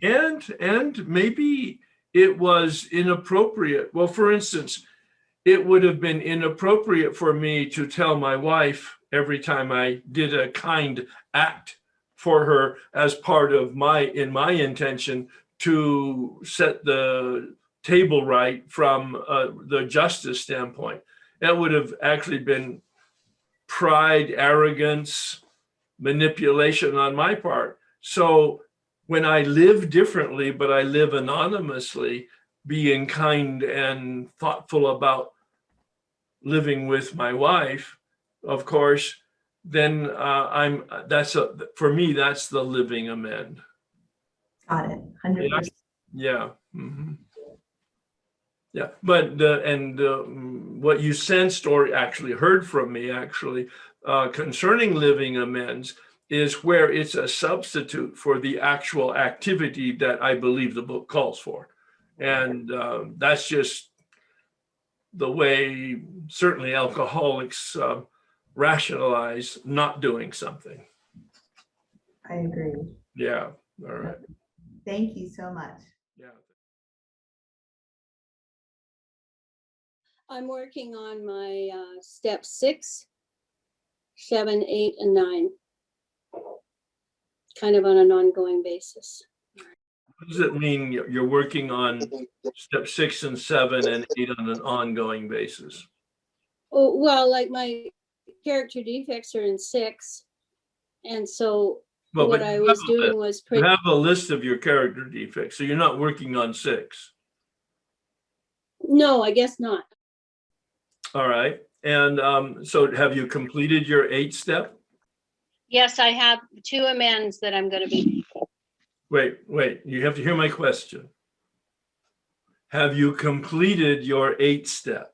Speaker 1: And maybe it was inappropriate. Well, for instance, it would have been inappropriate for me to tell my wife every time I did a kind act for her as part of my intention to set the table right from the justice standpoint. That would have actually been pride, arrogance, manipulation on my part. So when I live differently, but I live anonymously, being kind and thoughtful about living with my wife, of course, then for me, that's the living amend.
Speaker 3: got it, 100%.
Speaker 1: Yeah. Mm-hmm. Yeah. But what you sensed or actually heard from me concerning living amends is where it's a substitute for the actual activity that I believe the book calls for. And that's just the way certainly alcoholics rationalize not doing something.
Speaker 3: I agree.
Speaker 1: Yeah. All right.
Speaker 3: Thank you so much.
Speaker 1: Yeah.
Speaker 4: I'm working on my step 6, 7, 8, and 9, kind of on an ongoing basis.
Speaker 1: What does it mean you're working on step 6 and 7 and 8 on an ongoing basis?
Speaker 4: Oh, well, like my character defects are in 6. And so what I was doing was
Speaker 1: you have a list of your character defects, so you're not working on 6.
Speaker 4: No, I guess not.
Speaker 1: All right. And so have you completed your 8 step?
Speaker 4: Yes, I have 2 amends that I'm going to be.
Speaker 1: Wait, you have to hear my question. Have you completed your 8 step?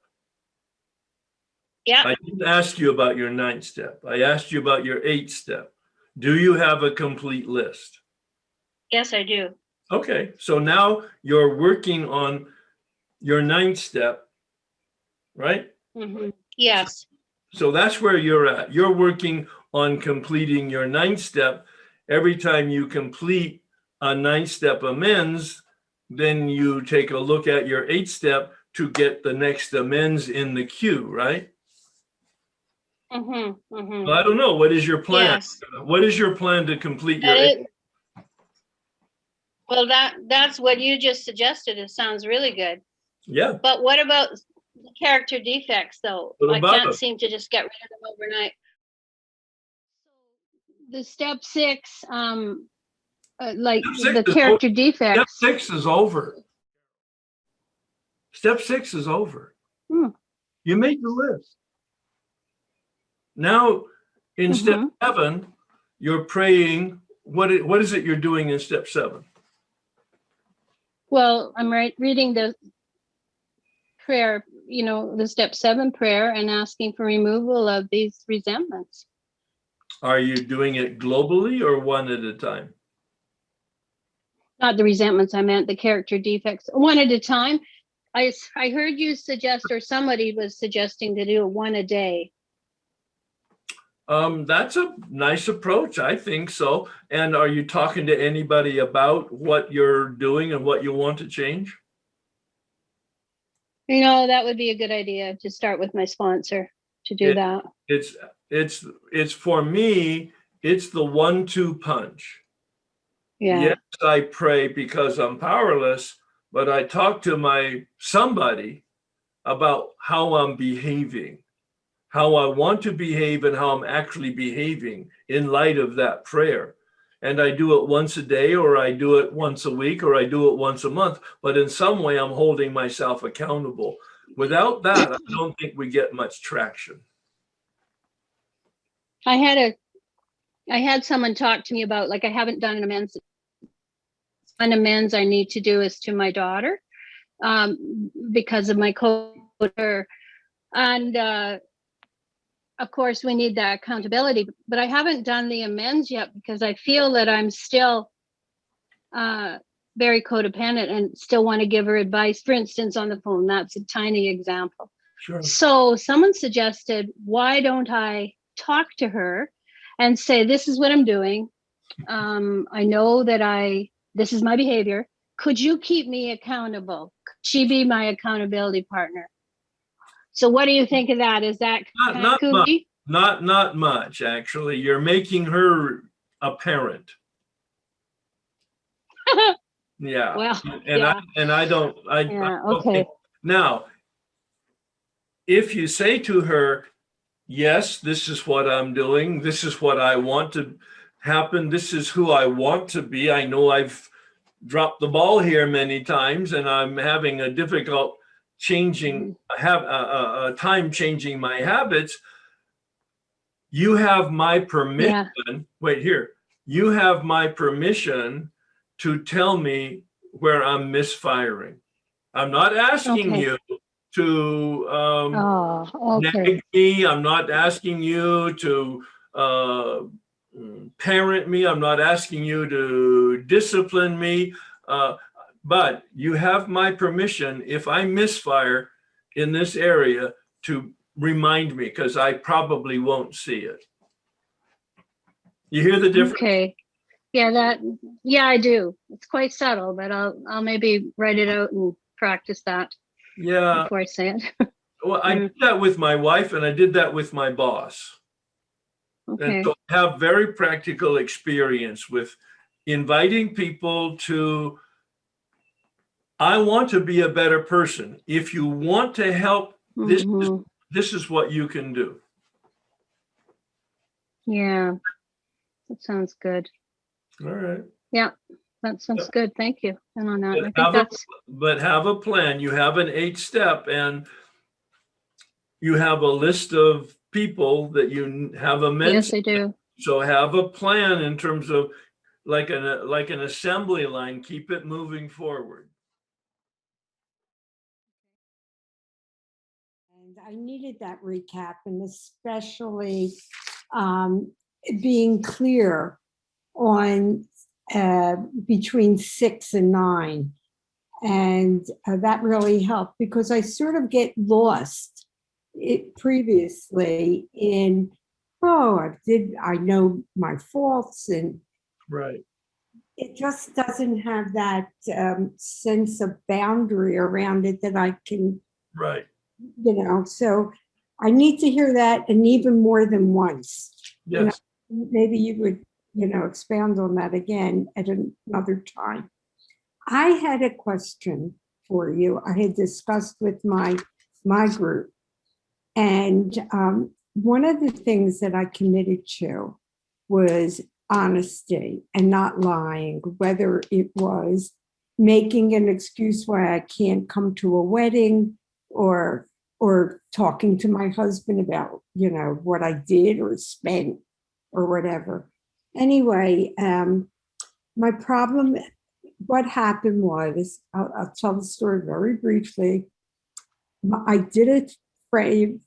Speaker 4: Yeah.
Speaker 1: I didn't ask you about your 9th step. I asked you about your 8th step. Do you have a complete list?
Speaker 4: Yes, I do.
Speaker 1: Okay, so now you're working on your 9th step, right?
Speaker 4: Mm-hmm. Yes.
Speaker 1: So that's where you're at. You're working on completing your 9th step. Every time you complete a 9th step amends, then you take a look at your 8th step to get the next amends in the queue, right?
Speaker 4: Mm-hmm. Mm-hmm.
Speaker 1: Well, I don't know. What is your plan?
Speaker 4: Yes.
Speaker 1: What is your plan to complete your 8th?
Speaker 4: Well, that's what you just suggested. It sounds really good.
Speaker 1: Yeah.
Speaker 4: But what about the character defects, though? I can't seem to just get rid of them overnight. the step 6, like
Speaker 1: Step 6
Speaker 4: the
Speaker 1: is
Speaker 4: character
Speaker 1: Step
Speaker 4: defects.
Speaker 1: 6 is over. Step 6 is over.
Speaker 4: Hmm.
Speaker 1: You made the list. Now, in step
Speaker 4: Mhm.
Speaker 1: 7, you're praying. What is it you're doing in step 7?
Speaker 4: Well, I'm reading the prayer, the step 7 prayer, and asking for removal of these resentments.
Speaker 1: Are you doing it globally or one at a time?
Speaker 4: Not the resentments, I meant the character defects, one at a time. I heard you suggest, or somebody was suggesting, to do it one a day.
Speaker 1: That's a nice approach. I think so. And are you talking to anybody about what you're doing and what you want to change?
Speaker 4: That would be a good idea, to start with my sponsor to do that.
Speaker 1: It's for me, it's the 1-2 punch.
Speaker 4: Yeah.
Speaker 1: Yes, I pray because I'm powerless, but I talk to somebody about how I'm behaving, how I want to behave, and how I'm actually behaving in light of that prayer. And I do it once a day, or I do it once a week, or I do it once a month. But in some way, I'm holding myself accountable. Without that, I don't think we get much traction.
Speaker 4: I had someone talk to me about, like, I haven't done an amends. An amends I need to do is to my daughter, because of my coder. And of course, we need that accountability, but I haven't done the amends yet because I feel that I'm still very codependent and still want to give her advice. For instance, on the phone, that's a tiny example.
Speaker 1: Sure.
Speaker 4: So someone suggested, why don't I talk to her and say, this is what I'm doing. I know that this is my behavior. Could you keep me accountable? Could she be my accountability partner? So what do you think of that? Is that kind of kooky?
Speaker 1: Not much, actually. You're making her a parent. Yeah.
Speaker 4: Well,
Speaker 1: Okay. Now, if you say to her, yes, this is what I'm doing, this is what I want to happen, this is who I want to be. I know I've dropped the ball here many times, and I'm having a difficult time changing my habits. You have my permission. Yeah. Wait here. You have my permission to tell me where I'm misfiring. I'm not asking you to nag me. I'm not asking you to parent me. I'm not asking you to discipline me. But you have my permission, if I misfire in this area, to remind me, because I probably won't see it. You hear the difference?
Speaker 4: Okay. Yeah, I do. It's quite subtle, but I'll maybe write it out and practice that.
Speaker 1: Yeah.
Speaker 4: Before I say it.
Speaker 1: Well, I did that with my wife, and I did that with my boss.
Speaker 4: Okay.
Speaker 1: And so I have very practical experience with inviting people to, I want to be a better person. If you want to help, this is what you can do.
Speaker 4: Yeah, that sounds good.
Speaker 1: All right.
Speaker 4: Yeah, that sounds good. Thank you. And on that,
Speaker 1: but have a plan. You have an 8-step, and you have a list of people that you have amends.
Speaker 4: Yes, I do.
Speaker 1: So have a plan in terms of like an assembly line. Keep it moving forward.
Speaker 5: And I needed that recap, and especially being clear on between 6 and 9. And that really helped, because I sort of get lost previously in, I know my faults, and
Speaker 1: right.
Speaker 5: It just doesn't have that sense of boundary around it that I can,
Speaker 1: right.
Speaker 5: So I need to hear that, and even more than once.
Speaker 1: Yes.
Speaker 5: Maybe you would, expand on that again at another time. I had a question for you. I had discussed with my group, and one of the things that I committed to was honesty and not lying, whether it was making an excuse why I can't come to a wedding, or talking to my husband about, what I did or spent or whatever. Anyway, my problem, what happened was, I'll tell the story very briefly. I did a friend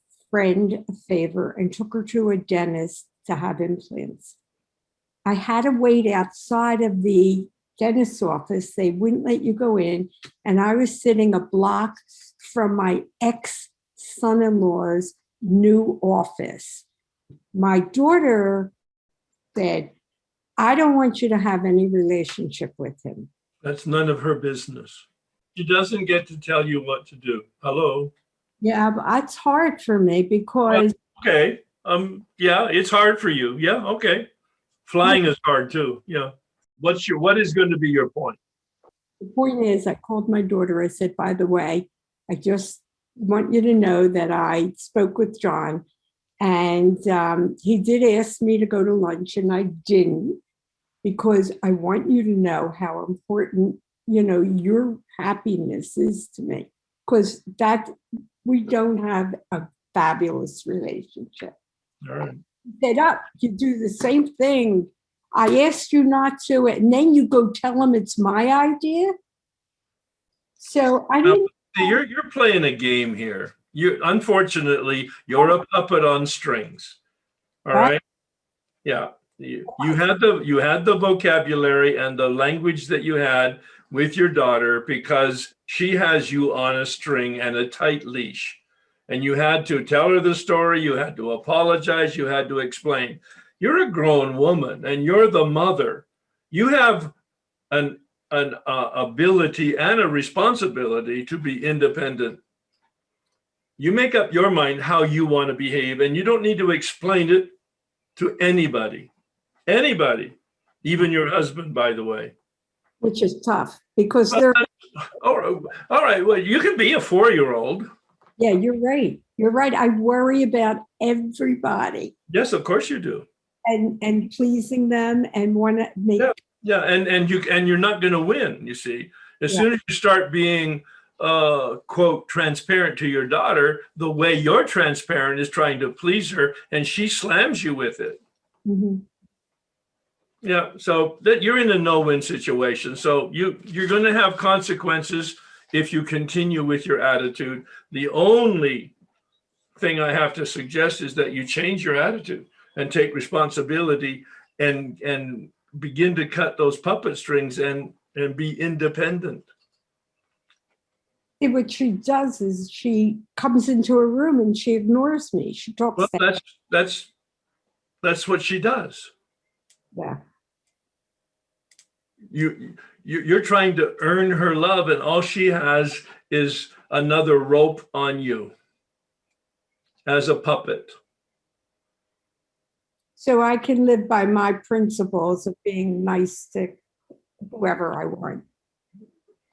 Speaker 5: a favor and took her to a dentist to have implants. I had to wait outside of the dentist's office. They wouldn't let you go in. And I was sitting a block from my ex-son-in-law's new office. My daughter said, I don't want you to have any relationship with him.
Speaker 1: That's none of her business. She doesn't get to tell you what to do. Hello?
Speaker 5: Yeah, but that's hard for me because
Speaker 1: Okay. Yeah, it's hard for you. Yeah, okay. Flying is hard too. Yeah. What is going to be your point?
Speaker 5: the point is, I called my daughter. I said, by the way, I just want you to know that I spoke with John, and he did ask me to go to lunch, and I didn't, because I want you to know how important, your happiness is to me, because that we don't have a fabulous relationship.
Speaker 1: All right.
Speaker 5: Set up, you do the same thing. I asked you not to, and then you go tell them it's my idea. So I
Speaker 1: Now,
Speaker 5: didn't.
Speaker 1: see, you're playing a game here. Unfortunately, you're a puppet on strings. All right. Yeah. You had the vocabulary and the language that you had with your daughter because she has you on a string and a tight leash. And you had to tell her the story, you had to apologize, you had to explain. You're a grown woman and you're the mother. You have an ability and a responsibility to be independent. You make up your mind how you want to behave, and you don't need to explain it to anybody. Anybody, even your husband, by the way.
Speaker 5: Which is tough because they're.
Speaker 1: All right. Well, you can be a 4-year-old.
Speaker 5: Yeah, you're right. You're right. I worry about everybody
Speaker 1: Yes, of course you do.
Speaker 5: and pleasing them and want to make.
Speaker 1: Yeah, and you're not going to win. You see, as soon as you start being quote transparent to your daughter, the way you're transparent is trying to please her, and she slams you with it.
Speaker 5: Mhm.
Speaker 1: Yeah, so that you're in a no-win situation. So you're going to have consequences if you continue with your attitude. The only thing I have to suggest is that you change your attitude and take responsibility and begin to cut those puppet strings and be independent.
Speaker 5: And what she does is she comes into a room and she ignores me. She talks.
Speaker 1: Well, that's what she does.
Speaker 5: Yeah.
Speaker 1: You're trying to earn her love, and all she has is another rope on you as a puppet.
Speaker 5: So I can live by my principles of being nice to whoever I want,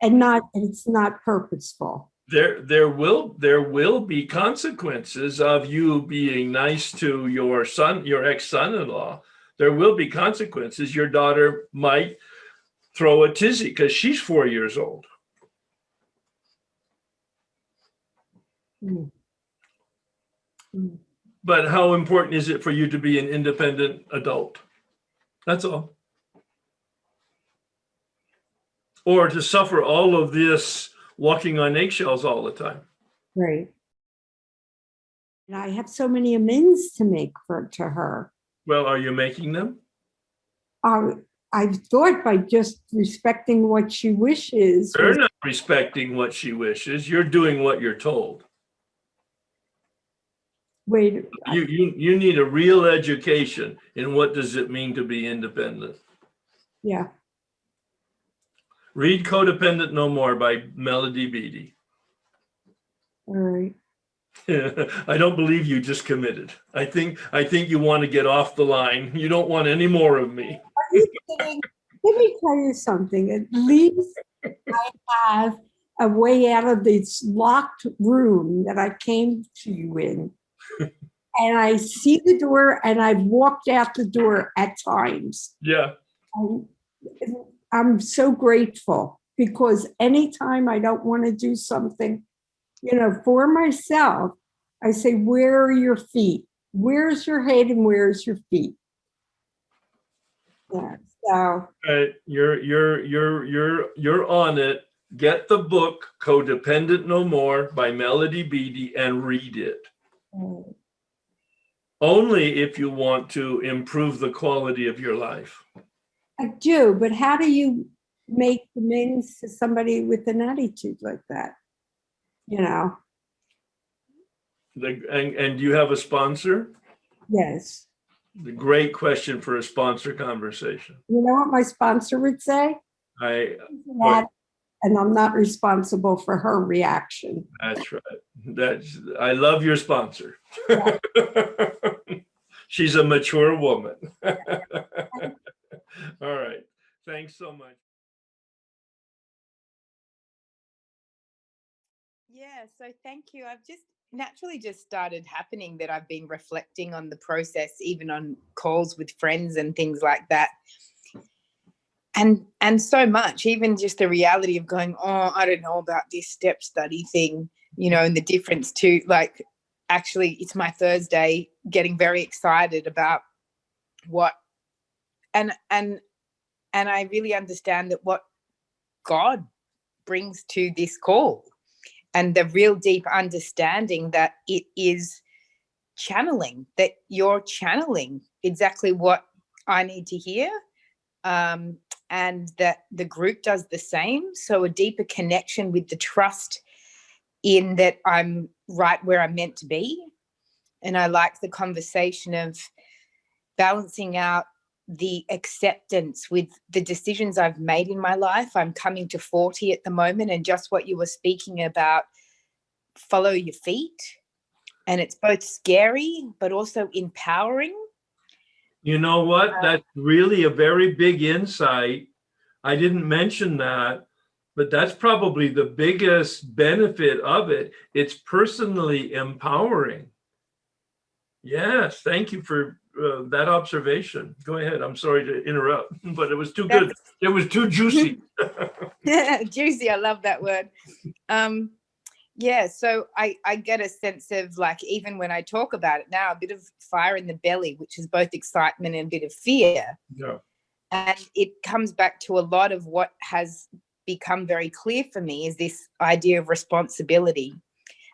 Speaker 5: and it's not purposeful.
Speaker 1: There will be consequences of you being nice to your ex-son-in-law. There will be consequences. Your daughter might throw a tizzy because she's 4 years old.
Speaker 5: Mm. Mm.
Speaker 1: But how important is it for you to be an independent adult? That's all. Or to suffer all of this walking on eggshells all the time.
Speaker 5: Right. And I have so many amends to make to her.
Speaker 1: Well, are you making them?
Speaker 5: I thought by just respecting what she wishes.
Speaker 1: You're not respecting what she wishes. You're doing what you're told.
Speaker 5: Wait.
Speaker 1: You need a real education in what does it mean to be independent.
Speaker 5: Yeah.
Speaker 1: Read Codependent No More by Melody Beattie.
Speaker 5: All right.
Speaker 1: I don't believe you just committed. I think you want to get off the line. You don't want any more of me.
Speaker 5: Are you kidding? Let me tell you something. At least I have a way out of this locked room that I came to you in. and I see the door, and I've walked out the door at times.
Speaker 1: Yeah.
Speaker 5: I'm so grateful, because anytime I don't want to do something, for myself, I say, where are your feet? Where's your head and where's your feet? Yeah, so
Speaker 1: You're on it. Get the book Codependent No More by Melody Beattie and read it. Only if you want to improve the quality of your life.
Speaker 5: I do, but how do you make amends to somebody with an attitude like that?
Speaker 1: And do you have a sponsor?
Speaker 5: Yes.
Speaker 1: The great question for a sponsor conversation.
Speaker 5: You know what my sponsor would say? And I'm not responsible for her reaction.
Speaker 1: That's right. I love your sponsor. She's a mature woman. All right. Thanks so much.
Speaker 6: Yeah, so thank you. I've just naturally just started happening that I've been reflecting on the process, even on calls with friends and things like that. And so much, even just the reality of going, oh, I don't know about this step study thing, and the difference to, like, actually it's my Thursday, getting very excited about what, and I really understand that what God brings to this call, and the real deep understanding that it is channeling, that you're channeling exactly what I need to hear. And that the group does the same. So a deeper connection with the trust in that I'm right where I'm meant to be. And I like the conversation of balancing out the acceptance with the decisions I've made in my life. I'm coming to 40 at the moment, and just what you were speaking about, follow your feet. And it's both scary, but also empowering.
Speaker 1: You know what? That's really a very big insight. I didn't mention that, but that's probably the biggest benefit of it. It's personally empowering. Yes, thank you for that observation. Go ahead. I'm sorry to interrupt, but it was too good. It was too juicy.
Speaker 6: Juicy, I love that word. Yeah, so I get a sense of, like, even when I talk about it now, a bit of fire in the belly, which is both excitement and a bit of fear.
Speaker 1: Yeah.
Speaker 6: And it comes back to a lot of what has become very clear for me is this idea of responsibility.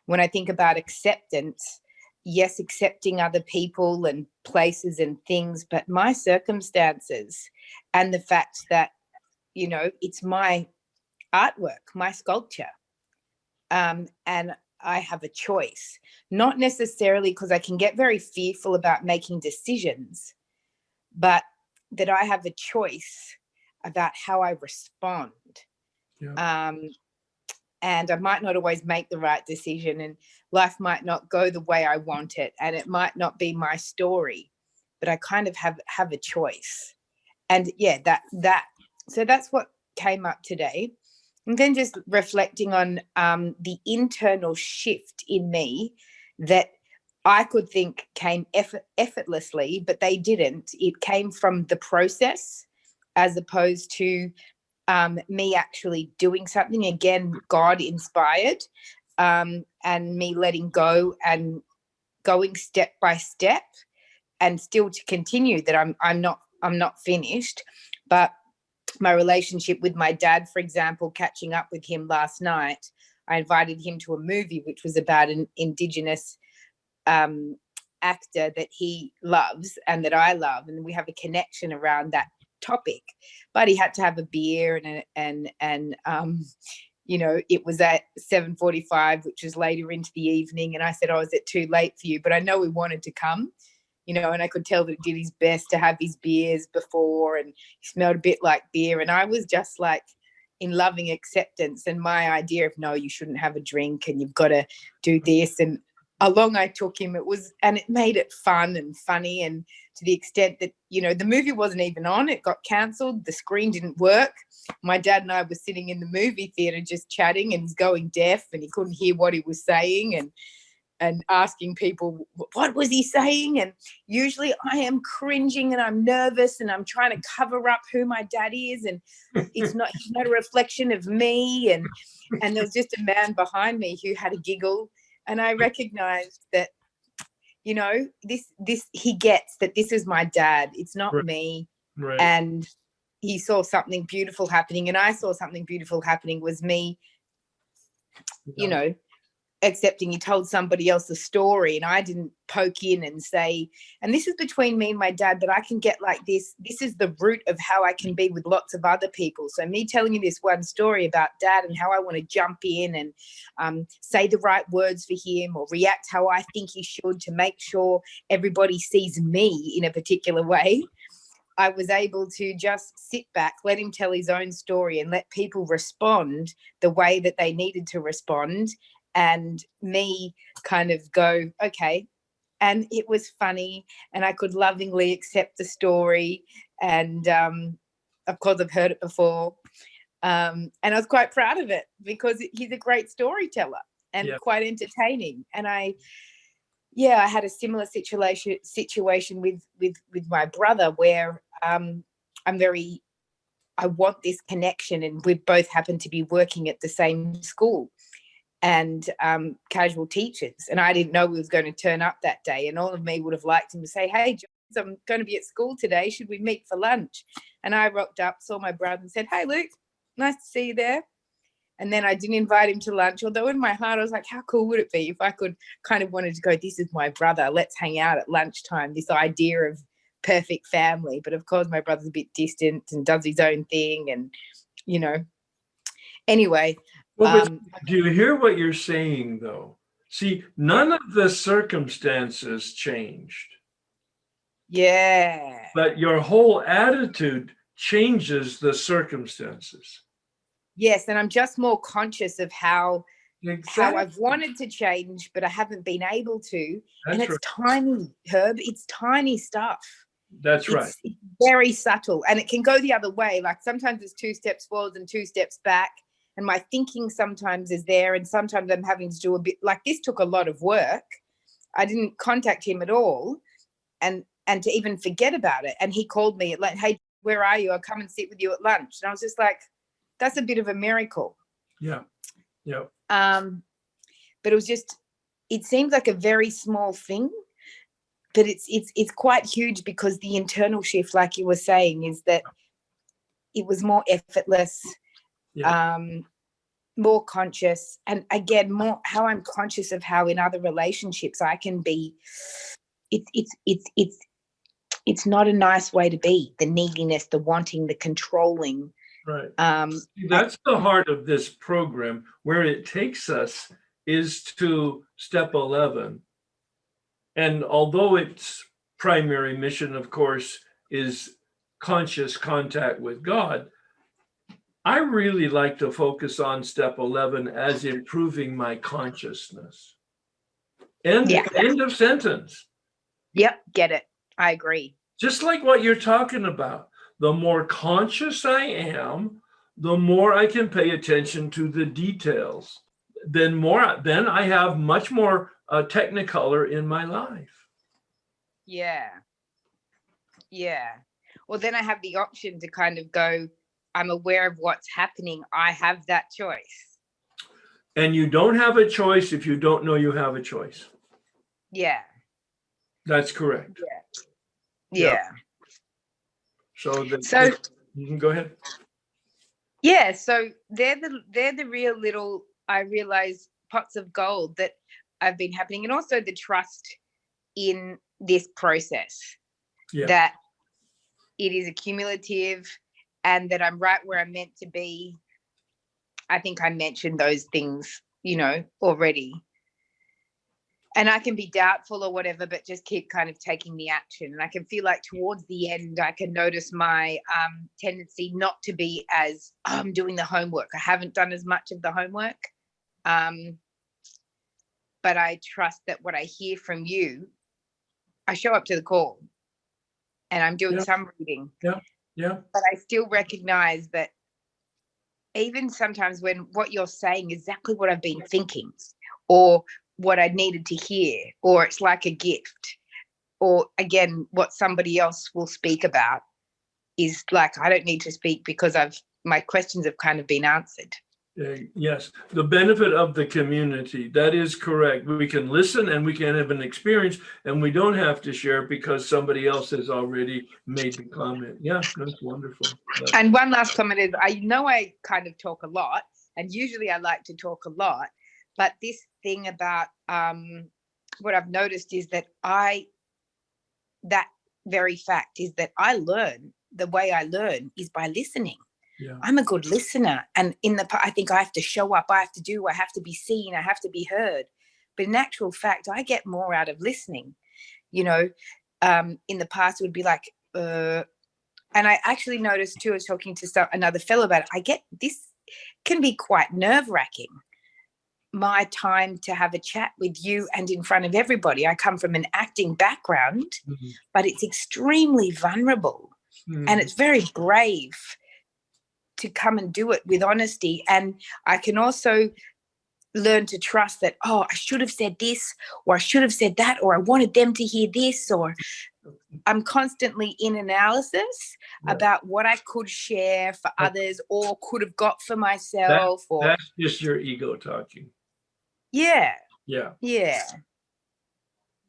Speaker 6: When I think about acceptance, yes, accepting other people and places and things, but my circumstances and the fact that, it's my artwork, my sculpture. And I have a choice, not necessarily because I can get very fearful about making decisions, but that I have a choice about how I respond. Yeah. And I might not always make the right decision, and life might not go the way I want it, and it might not be my story, but I kind of have a choice. And yeah, so that's what came up today. And then just reflecting on the internal shift in me that I could think came effortlessly, but they didn't. It came from the process as opposed to me actually doing something. Again, God inspired, and me letting go and going step by step, and still to continue that I'm not finished. But my relationship with my dad, for example, catching up with him last night, I invited him to a movie which was about an Indigenous actor that he loves and that I love, and we have a connection around that topic. But he had to have a beer, and it was at 7:45, which was later into the evening, and I said, "Oh, is it too late for you?" But I know he wanted to come. And I could tell that he did his best to have his beers before, and he smelled a bit like beer. And I was just like in loving acceptance, and my idea of, no, you shouldn't have a drink and you've got to do this. And along I took him, and it made it fun and funny. And to the extent that, the movie wasn't even on, it got cancelled. The screen didn't work. My dad and I were sitting in the movie theater just chatting, and he's going deaf and he couldn't hear what he was saying. and asking people, what was he saying? And usually I am cringing and I'm nervous and I'm trying to cover up who my dad is, and he's not a reflection of me. And there was just a man behind me who had a giggle, and I recognized that, you know, this he gets that this is my dad. It's not
Speaker 1: Right.
Speaker 6: me.
Speaker 1: Right.
Speaker 6: And he saw something beautiful happening, and I saw something beautiful happening was me, you know, accepting he told somebody else a story and I didn't poke in and say, and this is between me and my dad, but I can get like this is the root of how I can be with lots of other people. So me telling you this one story about dad and how I want to jump in and say the right words for him or react how I think he should to make sure everybody sees me in a particular way, I was able to just sit back, let him tell his own story and let people respond the way that they needed to respond, and me kind of go, okay. And it was funny, and I could lovingly accept the story. And of course, I've heard it before. And I was quite proud of it because he's a great storyteller and quite entertaining. And I had a similar situation with my brother where I want this connection, and we both happen to be working at the same school and casual teachers. And I didn't know we was going to turn up that day. And all of me would have liked him to say, hey, Jones, I'm going to be at school today. Should we meet for lunch? And I rocked up, saw my brother and said, hey, Luke, nice to see you there. And then I didn't invite him to lunch, although in my heart I was like, how cool would it be if I could kind of wanted to go, this is my brother, let's hang out at lunchtime, this idea of perfect family. But of course my brother's a bit distant and does his own thing, and, you know, anyway.
Speaker 1: Well, but do you hear what you're saying, though? See, none of the circumstances changed.
Speaker 6: Yeah.
Speaker 1: But your whole attitude changes the circumstances.
Speaker 6: Yes, and I'm just more conscious of how
Speaker 1: Exactly.
Speaker 6: I've wanted to change, but I haven't been able to.
Speaker 1: That's
Speaker 6: and it's
Speaker 1: right.
Speaker 6: tiny, Herb. It's tiny stuff.
Speaker 1: That's right.
Speaker 6: It's very subtle, and it can go the other way. Like sometimes it's 2 steps forward and 2 steps back, and my thinking sometimes is there, and sometimes I'm having to do a bit. Like this took a lot of work. I didn't contact him at all, and to even forget about it. And he called me like, hey, where are you? I'll come and sit with you at lunch. And I was just like, that's a bit of a miracle.
Speaker 1: Yeah.
Speaker 6: But it was just, it seems like a very small thing, but it's quite huge, because the internal shift, like you were saying, is that it was more effortless, more conscious, and again, more how I'm conscious of how in other relationships I can be. It's not a nice way to be. The neediness, the wanting, the controlling.
Speaker 1: Right. That's the heart of this program. Where it takes us is to step 11. And although its primary mission, of course, is conscious contact with God, I really like to focus on step 11 as improving my consciousness. End of sentence.
Speaker 6: Yep, get it. I agree.
Speaker 1: Just like what you're talking about. The more conscious I am, the more I can pay attention to the details. Then I have much more technicolor in my life.
Speaker 6: Yeah. Well, then I have the option to kind of go, I'm aware of what's happening. I have that choice.
Speaker 1: And you don't have a choice if you don't know you have a choice.
Speaker 6: Yeah.
Speaker 1: That's correct.
Speaker 6: Yeah.
Speaker 1: Yep. So you can go ahead.
Speaker 6: Yeah. So they're the real little, I realize, pots of gold that have been happening, and also the trust in this process, that it is accumulative and that I'm right where I'm meant to be. I think I mentioned those things, already. And I can be doubtful or whatever, but just keep kind of taking the action. And I can feel like towards the end, I can notice my tendency not to be as, I'm doing the homework. I haven't done as much of the homework. But I trust that what I hear from you, I show up to the call and I'm doing some reading.
Speaker 1: Yeah.
Speaker 6: But I still recognize that even sometimes when what you're saying is exactly what I've been thinking, or what I needed to hear, or it's like a gift. Or again, what somebody else will speak about is like, I don't need to speak because my questions have kind of been answered.
Speaker 1: Yes, the benefit of the community. That is correct. We can listen and we can have an experience, and we don't have to share because somebody else has already made the comment. Yeah, that's wonderful. Yeah.
Speaker 6: And one last comment is, I know I kind of talk a lot, and usually I like to talk a lot, but this thing about what I've noticed is that that very fact is that the way I learn is by listening.
Speaker 1: Yeah.
Speaker 6: I'm a good listener. And I think I have to show up, I have to be seen, I have to be heard. But in actual fact, I get more out of listening. In the past, it would be like, and I actually noticed too, I was talking to another fellow about it, this can be quite nerve-wracking. My time to have a chat with you and in front of everybody. I come from an acting background, but it's extremely vulnerable and it's very brave to come and do it with honesty. And I can also learn to trust that, I should have said this, or I should have said that, or I wanted them to hear this, or I'm constantly in analysis about what I could share for others or could have got for myself.
Speaker 1: That's just your ego talking.
Speaker 6: Yeah.
Speaker 1: Yeah.
Speaker 6: Yeah.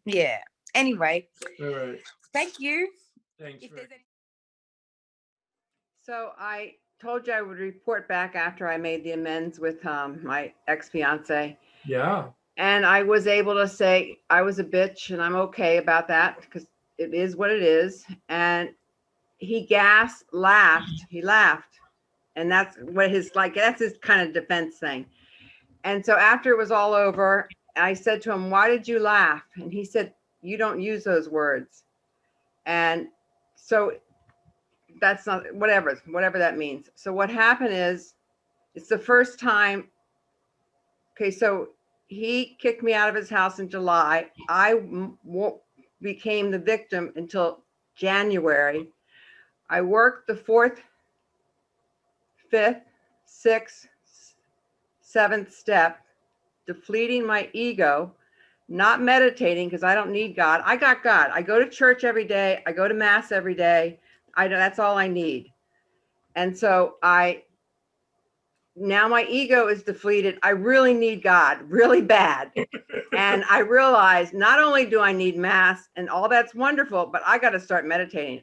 Speaker 6: Yeah. Anyway.
Speaker 1: All right.
Speaker 6: Thank you.
Speaker 1: Thanks.
Speaker 7: So I told you I would report back after I made the amends with my ex-fiance.
Speaker 1: Yeah.
Speaker 7: And I was able to say I was a bitch and I'm okay about that because it is what it is. And he laughed. He laughed. And that's what that's his kind of defense thing. And so after it was all over, I said to him, "Why did you laugh?" And he said, "You don't use those words." And so that's not whatever that means. So what happened is, it's the first time. Okay, so he kicked me out of his house in July. I became the victim until January. I worked the 4th, 5th, 6th, 7th step, depleting my ego, not meditating because I don't need God. I got God. I go to church every day. I go to mass every day. That's all I need. And so now my ego is deflated. I really need God really bad. And I realized not only do I need mass and all that's wonderful, but I got to start meditating.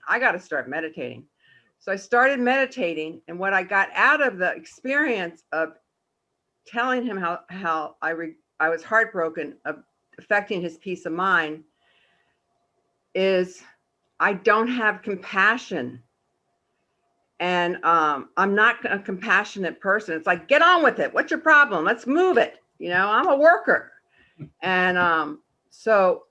Speaker 7: So I started meditating. And what I got out of the experience of telling him how I was heartbroken of affecting his peace of mind is I don't have compassion. And I'm not a compassionate person. It's like, get on with it. What's your problem? Let's move it. I'm a worker. And so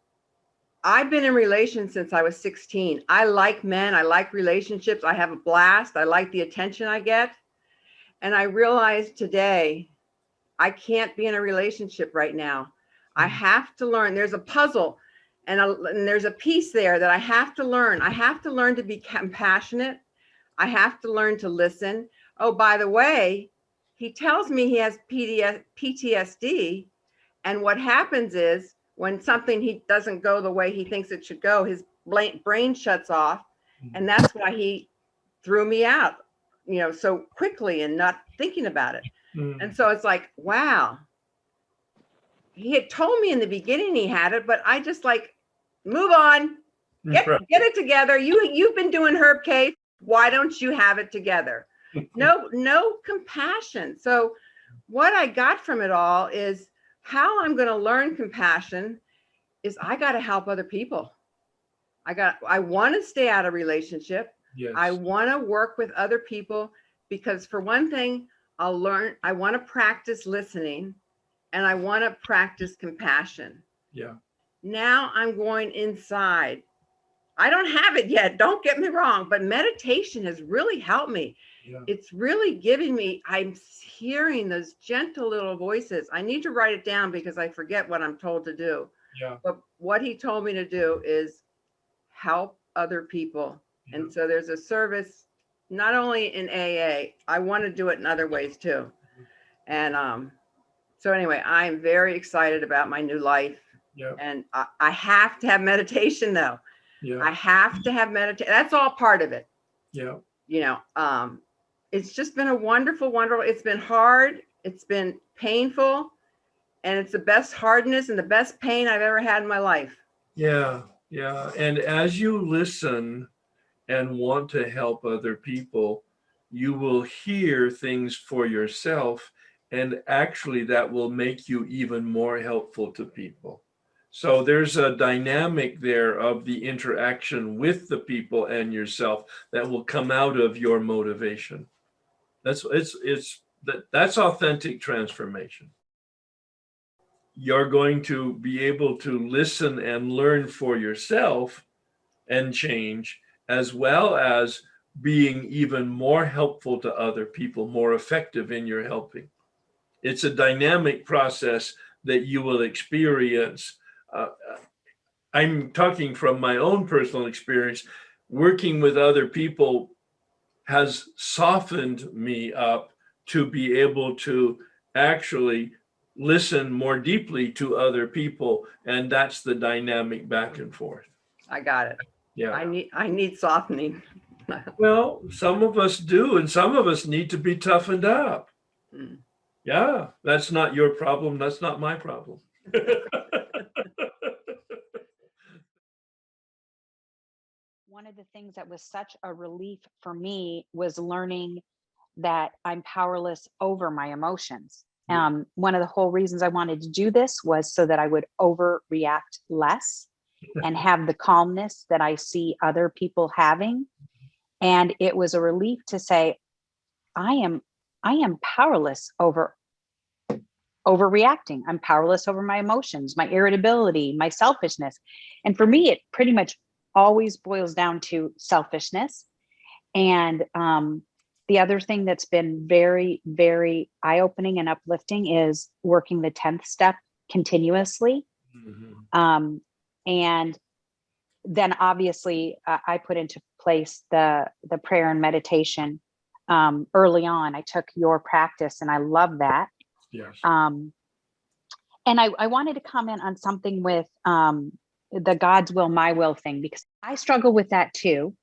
Speaker 7: I've been in relations since I was 16. I like men. I like relationships. I have a blast. I like the attention I get. And I realized today, I can't be in a relationship right now. I have to learn. There's a puzzle and there's a piece there that I have to learn. I have to learn to be compassionate. I have to learn to listen. Oh, by the way, he tells me he has PTSD. And what happens is when something he doesn't go the way he thinks it should go, his brain shuts off. And that's why he threw me out, so quickly and not thinking about it. And so it's like, wow. He had told me in the beginning he had it, but I just move on, get it together. You've been doing Herb K. Why don't you have it together? No compassion. So what I got from it all is how I'm going to learn compassion is I got to help other people. I want to stay out of relationship.
Speaker 1: Yes.
Speaker 7: I want to work with other people because for one thing, I want to practice listening and I want to practice compassion.
Speaker 1: Yeah.
Speaker 7: Now I'm going inside. I don't have it yet. Don't get me wrong, but meditation has really helped me. Yeah. It's really giving me, I'm hearing those gentle little voices. I need to write it down because I forget what I'm told to do.
Speaker 1: Yeah.
Speaker 7: But what he told me to do is help other people. Yeah. And so there's a service, not only in AA, I want to do it in other ways too. And So anyway, I'm very excited about my new life.
Speaker 1: Yeah.
Speaker 7: And I have to have meditation though.
Speaker 1: Yeah.
Speaker 7: I have to have meditation. That's all part of it.
Speaker 1: Yeah.
Speaker 7: You know, it's just been a wonderful, wonderful, it's been hard. It's been painful. And it's the best hardness and the best pain I've ever had in my life.
Speaker 1: Yeah. Yeah. And as you listen and want to help other people, you will hear things for yourself. And actually, that will make you even more helpful to people. So there's a dynamic there of the interaction with the people and yourself that will come out of your motivation. That's authentic transformation. You're going to be able to listen and learn for yourself and change, as well as being even more helpful to other people, more effective in your helping. It's a dynamic process that you will experience. I'm talking from my own personal experience. Working with other people has softened me up to be able to actually listen more deeply to other people. And that's the dynamic back and forth.
Speaker 7: I got it.
Speaker 1: Yeah.
Speaker 7: I need softening.
Speaker 1: Well, some of us do, and some of us need to be toughened up.
Speaker 7: Mm.
Speaker 1: Yeah, that's not your problem. That's not my problem.
Speaker 8: One of the things that was such a relief for me was learning that I'm powerless over my emotions. One of the whole reasons I wanted to do this was so that I would overreact less and have the calmness that I see other people having. And it was a relief to say, I am powerless over overreacting. I'm powerless over my emotions, my irritability, my selfishness. And for me, it pretty much always boils down to selfishness. And the other thing that's been very, very eye-opening and uplifting is working the 10th step continuously. Mm-hmm. And then obviously I put into place the prayer and meditation early on. I took your practice and I love that.
Speaker 1: Yes.
Speaker 8: And I wanted to comment on something with the God's will, my will thing, because I struggle with that too.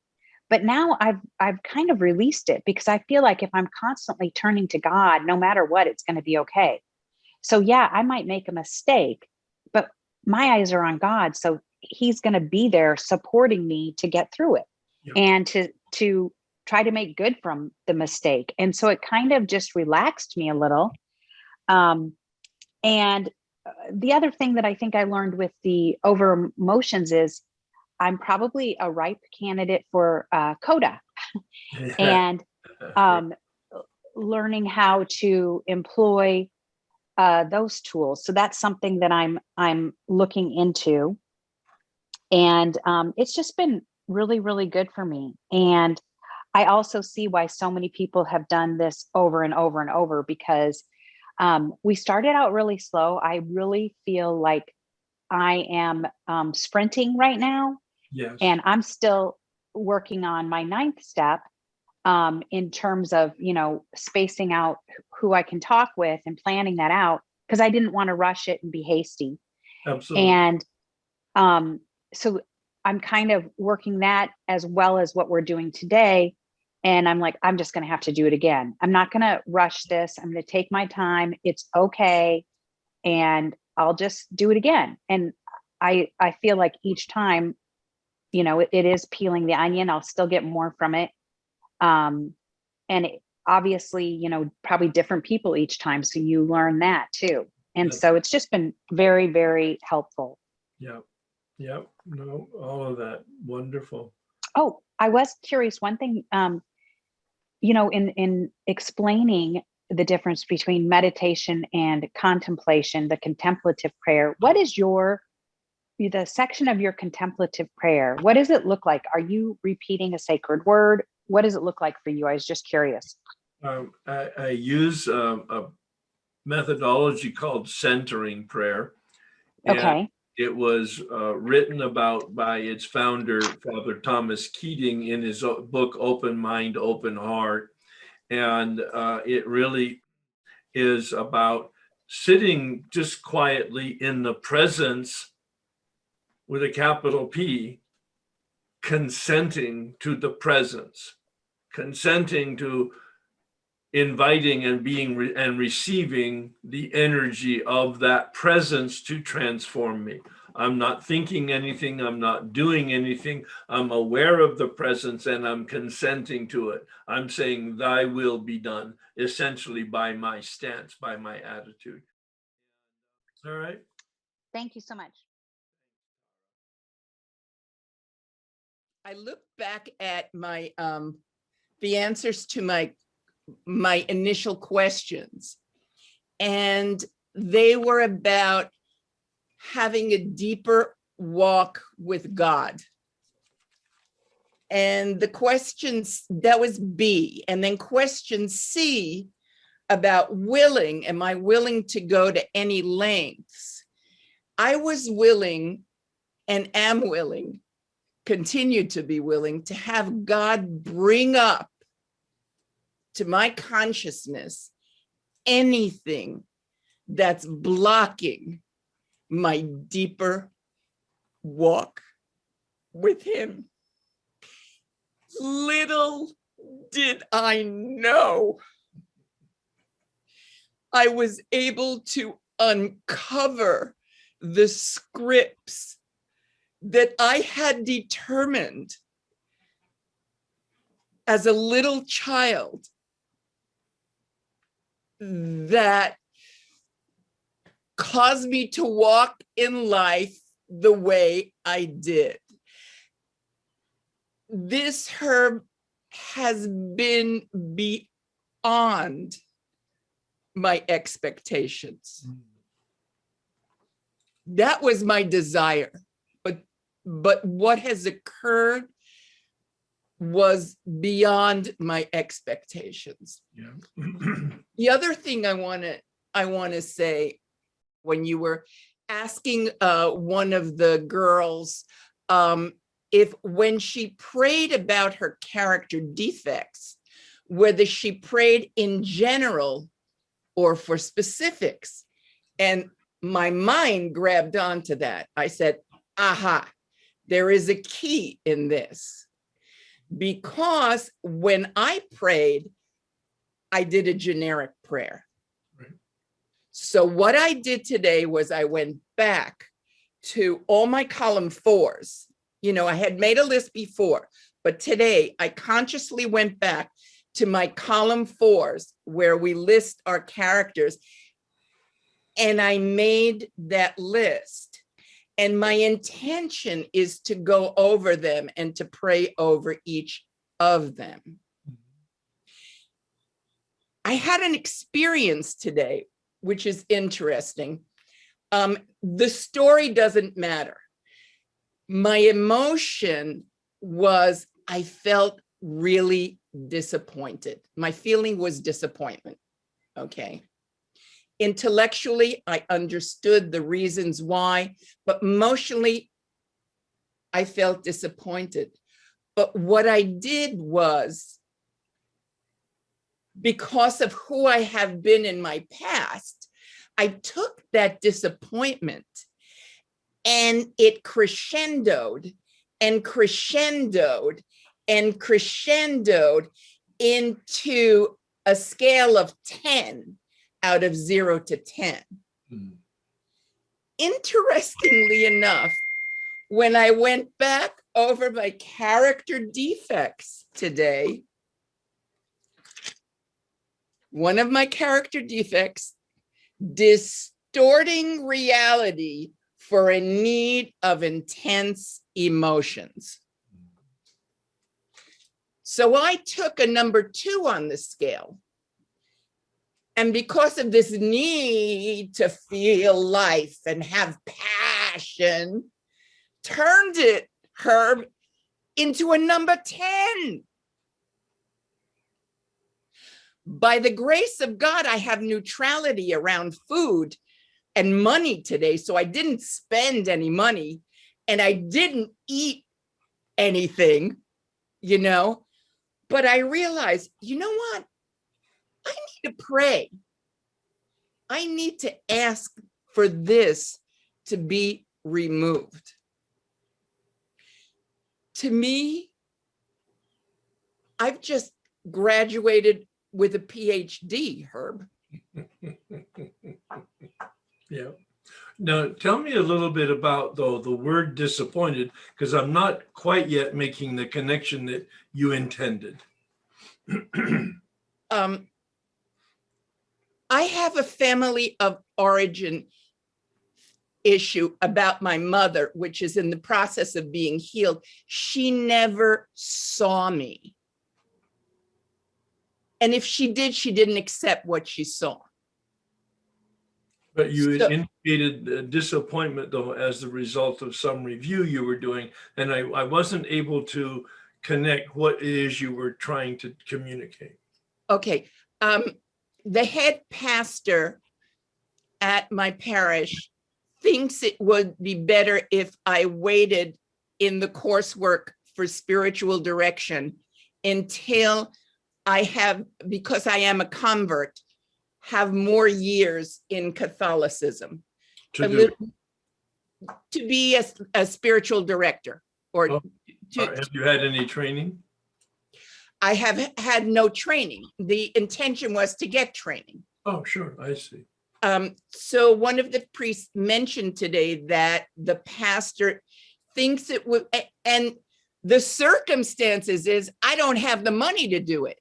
Speaker 8: But now I've kind of released it because I feel like if I'm constantly turning to God, no matter what, it's going to be okay. So yeah, I might make a mistake, but my eyes are on God. So he's going to be there supporting me to get through it. Yep. And to try to make good from the mistake. And so it kind of just relaxed me a little. And the other thing that I think I learned with the over emotions is I'm probably a ripe candidate for CODA and learning how to employ those tools. So that's something that I'm looking into. And it's just been really, really good for me. And I also see why so many people have done this over and over and over, because we started out really slow. I really feel like I am sprinting right now.
Speaker 1: Yes.
Speaker 8: And I'm still working on my 9th step in terms of, spacing out who I can talk with and planning that out, because I didn't want to rush it and be hasty.
Speaker 1: Absolutely.
Speaker 8: And so I'm kind of working that as well as what we're doing today. And I'm like, I'm just going to have to do it again. I'm not going to rush this. I'm going to take my time. It's okay. And I'll just do it again. And I feel like each time, it is peeling the onion. I'll still get more from it. And obviously, probably different people each time. So you learn that too. And so it's just been very, very helpful.
Speaker 1: Yeah. Yeah. No, all of that. Wonderful.
Speaker 8: Oh, I was curious. One thing, in explaining the difference between meditation and contemplation, the contemplative prayer, what is the section of your contemplative prayer? What does it look like? Are you repeating a sacred word? What does it look like for you? I was just curious.
Speaker 1: I use a methodology called centering prayer.
Speaker 8: Okay.
Speaker 1: It was written about by its founder, Father Thomas Keating, in his book, Open Mind, Open Heart. And it really is about sitting just quietly in the presence with a capital P, consenting to the presence, consenting to inviting and being and receiving the energy of that presence to transform me. I'm not thinking anything, I'm not doing anything, I'm aware of the presence and I'm consenting to it. I'm saying thy will be done, essentially by my stance, by my attitude. All right.
Speaker 8: Thank you so much.
Speaker 9: I look back at my the answers to my initial questions, and they were about having a deeper walk with God. And the questions, that was B, and then question C about willing, am I willing to go to any lengths? I was willing and am willing, continue to be willing to have God bring up to my consciousness anything that's blocking my deeper walk with him. Little did I know I was able to uncover the scripts that I had determined as a little child that caused me to walk in life the way I did. This, Herb, has been beyond my expectations. That was my desire. But what has occurred was beyond my expectations.
Speaker 1: Yeah.
Speaker 9: The other thing I want to say, when you were asking one of the girls if when she prayed about her character defects, whether she prayed in general or for specifics, and my mind grabbed onto that. I said, aha, there is a key in this. Because when I prayed, I did a generic prayer.
Speaker 1: Right.
Speaker 9: So what I did today was I went back to all my column 4s. You know, I had made a list before, but today I consciously went back to my column 4s where we list our characters, and I made that list. And my intention is to go over them and to pray over each of them. I had an experience today, which is interesting. The story doesn't matter. My emotion was, I felt really disappointed. My feeling was disappointment, okay? Intellectually, I understood the reasons why, but emotionally, I felt disappointed. But what I did was, because of who I have been in my past, I took that disappointment and it crescendoed and crescendoed and crescendoed into a scale of 10 out of 0 to 10.
Speaker 1: Mm.
Speaker 9: Interestingly enough, when I went back over my character defects today, one of my character defects, distorting reality for a need of intense emotions. So I took a number 2 on the scale. And because of this need to feel life and have passion, turned it, Herb, into a number 10. By the grace of God, I have neutrality around food and money today. So I didn't spend any money and I didn't eat anything, you know, but I realized, you know what? I need to pray. I need to ask for this to be removed. To me, I've just graduated with a PhD, Herb.
Speaker 1: Yeah. Now, tell me a little bit about, though, the word disappointed, because I'm not quite yet making the connection that you intended.
Speaker 9: I have a family of origin issue about my mother, which is in the process of being healed. She never saw me. And if she did, she didn't accept what she saw.
Speaker 1: But you
Speaker 9: So-
Speaker 1: indicated disappointment, though, as the result of some review you were doing, and I wasn't able to connect what it is you were trying to communicate.
Speaker 9: Okay. The head pastor at my parish thinks it would be better if I waited in the coursework for spiritual direction until I have, because I am a convert, have more years in Catholicism
Speaker 1: To
Speaker 9: to be a spiritual director, or
Speaker 1: Oh, have you had any training?
Speaker 9: I have had no training. The intention was to get training.
Speaker 1: Oh, sure, I see.
Speaker 9: So one of the priests mentioned today that the pastor thinks it would, and the circumstances is I don't have the money to do it,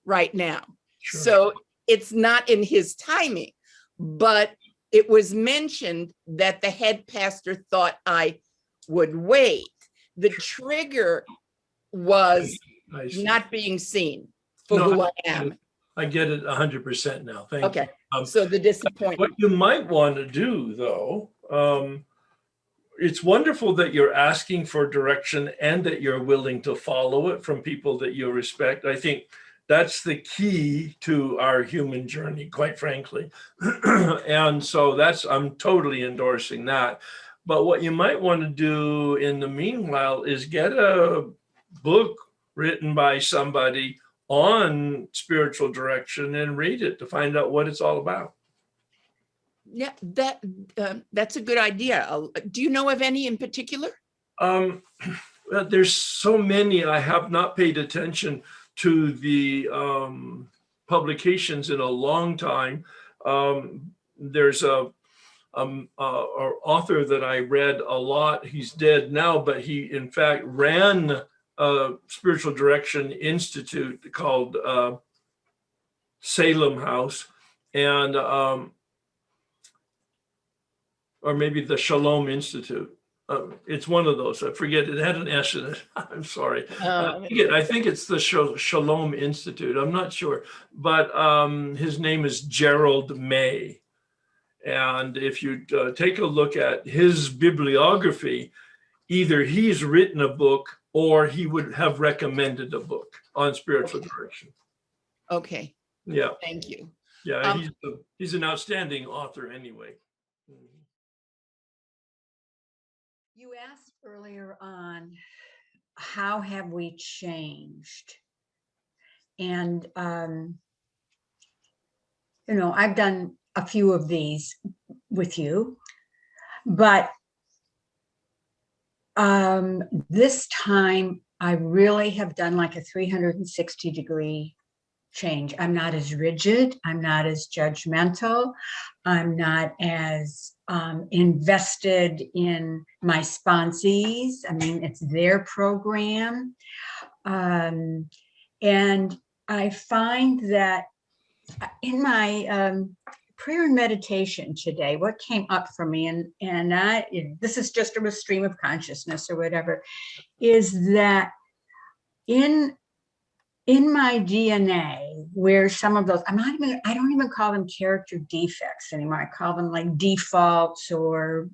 Speaker 9: right now.
Speaker 1: Sure.
Speaker 9: So it's not in his timing, but it was mentioned that the head pastor thought I would wait. The trigger was
Speaker 1: I see.
Speaker 9: not being seen for
Speaker 1: No,
Speaker 9: who I am.
Speaker 1: I get it 100% now. Thank
Speaker 9: Okay,
Speaker 1: you.
Speaker 9: so the disappointment.
Speaker 1: What you might want to do, though, it's wonderful that you're asking for direction and that you're willing to follow it from people that you respect. I think that's the key to our human journey, quite frankly. And so I'm totally endorsing that. But what you might want to do in the meanwhile is get a book written by somebody on spiritual direction and read it to find out what it's all about.
Speaker 9: Yeah, that's a good idea. Do you know of any in particular?
Speaker 1: Well, there's so many. I have not paid attention to the publications in a long time. There's a author that I read a lot. He's dead now, but he in fact ran a spiritual direction institute called Salem House, and or maybe the Shalom Institute. It's one of those. I forget. It had an S in it. I'm sorry. I think it's the Shalom Institute. I'm not sure, but his name is Gerald May. And if you take a look at his bibliography, either he's written a book or he would have recommended a book on spiritual direction.
Speaker 9: Okay.
Speaker 1: Yeah.
Speaker 9: Thank you.
Speaker 1: Yeah, he's an outstanding author anyway.
Speaker 10: You asked earlier on, how have we changed? And, I've done a few of these with you, but this time I really have done like a 360-degree change. I'm not as rigid. I'm not as judgmental. I'm not as invested in my sponsees. I mean, it's their program. And I find that in my prayer and meditation today, what came up for me, and this is just a stream of consciousness or whatever, is that in my DNA, where some of those, I don't even call them character defects anymore. I call them like defaults, or,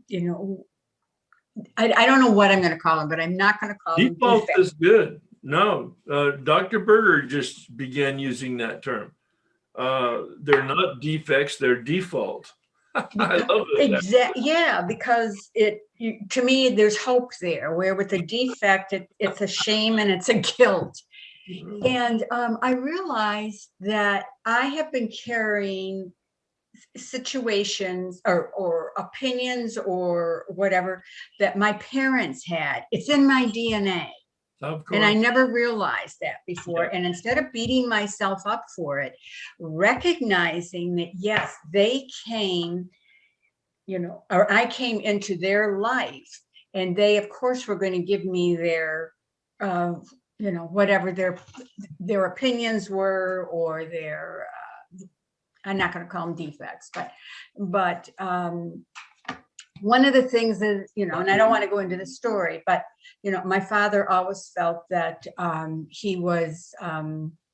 Speaker 10: I don't know what I'm going to call them, but I'm not going to call them
Speaker 1: Default
Speaker 10: defects.
Speaker 1: is good. No, Dr. Berger just began using that term. They're not defects, they're default. I love it.
Speaker 10: Exactly. Yeah, because to me, there's hope there, where with a defect, it's a shame and it's a guilt. And I realized that I have been carrying situations or opinions or whatever that my parents had. It's in my DNA.
Speaker 1: Of
Speaker 10: And I
Speaker 1: course.
Speaker 10: never realized that before.
Speaker 1: Yeah.
Speaker 10: And instead of beating myself up for it, recognizing that, yes, they came, or I came into their life, and they, of course, were going to give me their, whatever their opinions were, or their, I'm not going to call them defects, but one of the things is, and I don't want to go into the story, but, my father always felt that he was,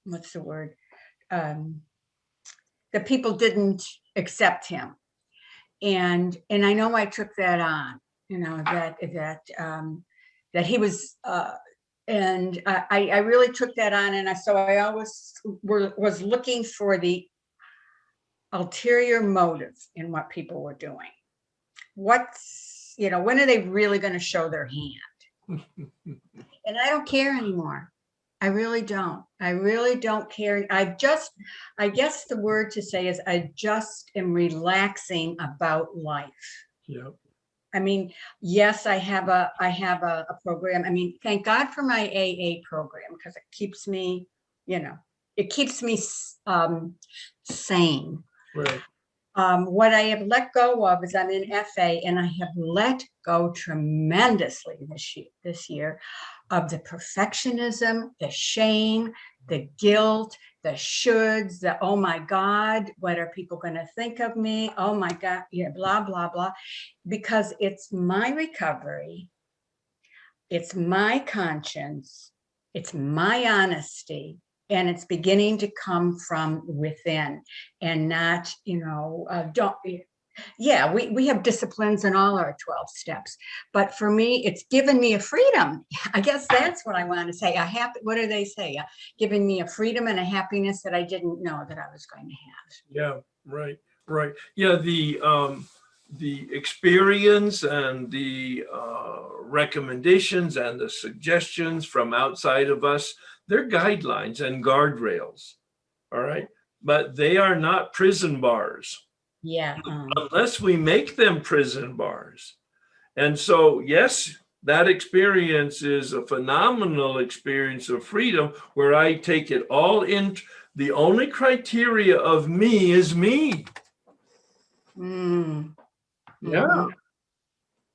Speaker 10: what's the word? That people didn't accept him. And I know I took that on, that he was, and I really took that on. And so I always was looking for the ulterior motive in what people were doing. When are they really going to show their hand? And I don't care anymore. I really don't. I really don't care. I guess the word to say is I just am relaxing about life.
Speaker 1: Yeah.
Speaker 10: I mean, yes, I have a program. I mean, thank God for my AA program, because it keeps me, sane.
Speaker 1: Right.
Speaker 10: What I have let go of is I'm in FA, and I have let go tremendously this year of the perfectionism, the shame, the guilt, the shoulds, the, oh my God, what are people going to think of me? Oh my God, blah, blah, blah. Because it's my recovery, it's my conscience, it's my honesty, and it's beginning to come from within, and not, we have disciplines in all our 12 steps, but for me, it's given me a freedom. I guess that's what I want to say. What do they say? Giving me a freedom and a happiness that I didn't know that I was going to have.
Speaker 1: Yeah, right. Yeah, the experience and the recommendations and the suggestions from outside of us, they're guidelines and guardrails, all right? But they are not prison bars.
Speaker 10: Yeah.
Speaker 1: Unless we make them prison bars. And so, yes, that experience is a phenomenal experience of freedom where I take it all in. The only criteria of me is me. Yeah.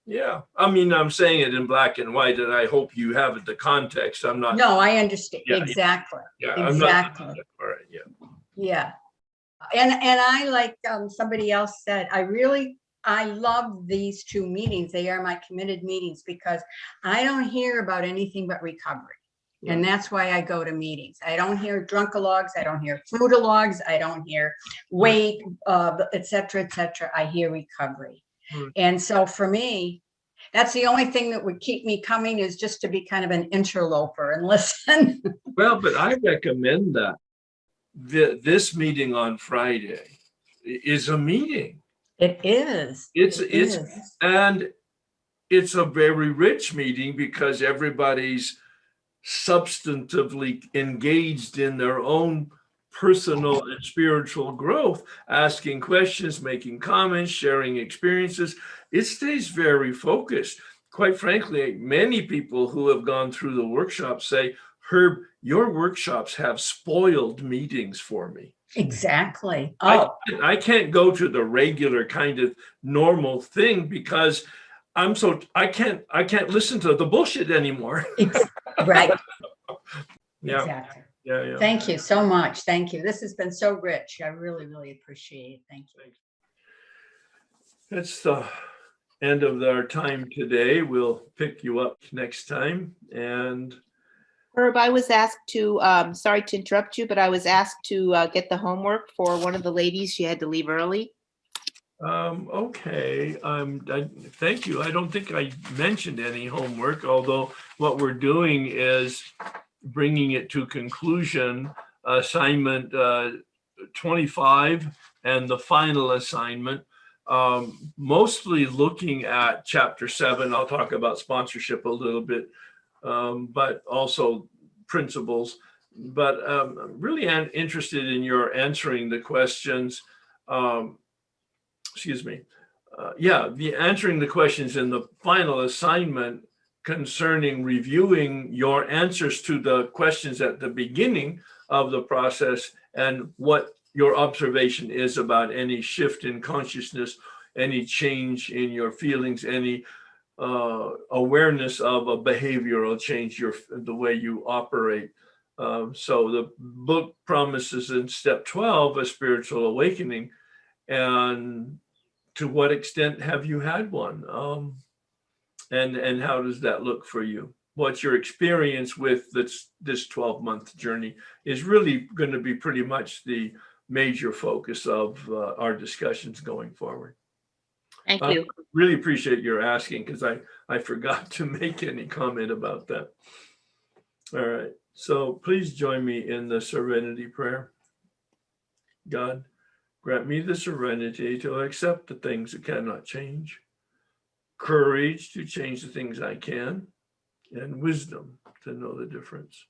Speaker 1: Yeah. I mean, I'm saying it in black and white, and I hope you have the context. I'm not.
Speaker 10: No, I understand.
Speaker 1: Yeah,
Speaker 10: exactly.
Speaker 1: Yeah.
Speaker 10: Exactly.
Speaker 1: I'm not, all right. Yeah.
Speaker 10: Yeah. And I, like somebody else said, I love these 2 meetings. They are my committed meetings, because I don't hear about anything but recovery. Yeah. And that's why I go to meetings. I don't hear drunkalogs. I don't hear foodalogs. I don't hear weight, et cetera, et cetera. I hear recovery. Right. And so for me, that's the only thing that would keep me coming, is just to be kind of an interloper and listen.
Speaker 1: Well, but I recommend that. This meeting on Friday is a meeting.
Speaker 10: It is.
Speaker 1: And it's a very rich meeting, because everybody's substantively engaged in their own personal and spiritual growth, asking questions, making comments, sharing experiences. It stays very focused. Quite frankly, many people who have gone through the workshop say, Herb, your workshops have spoiled meetings for me.
Speaker 10: Exactly.
Speaker 1: I can't go to the regular kind of normal thing, because I can't listen to the bullshit anymore.
Speaker 10: Right.
Speaker 1: Yeah.
Speaker 10: Exactly.
Speaker 1: Yeah.
Speaker 10: Thank you so much. Thank you. This has been so rich. I really, really appreciate it. Thank you.
Speaker 1: That's the end of our time today. We'll pick you up next time. And
Speaker 2: Herb, I was asked to, sorry to interrupt you, but I was asked to get the homework for one of the ladies. She had to leave early.
Speaker 1: Okay. Thank you. I don't think I mentioned any homework, although what we're doing is bringing it to conclusion. Assignment 25 and the final assignment, mostly looking at chapter 7. I'll talk about sponsorship a little bit, but also principles. But I'm really interested in your answering the questions. excuse me. Yeah, the answering the questions in the final assignment concerning reviewing your answers to the questions at the beginning of the process and what your observation is about any shift in consciousness, any change in your feelings, any awareness of a behavioral change, the way you operate. So the book promises in step 12 a spiritual awakening. And to what extent have you had one? And how does that look for you? What's your experience with this 12-month journey is really going to be pretty much the major focus of our discussions going forward.
Speaker 2: Thank you.
Speaker 1: Really appreciate your asking, because I forgot to make any comment about that. All right, so please join me in the Serenity Prayer. God, grant me the serenity to accept the things that cannot change, courage to change the things I can, and wisdom to know the difference.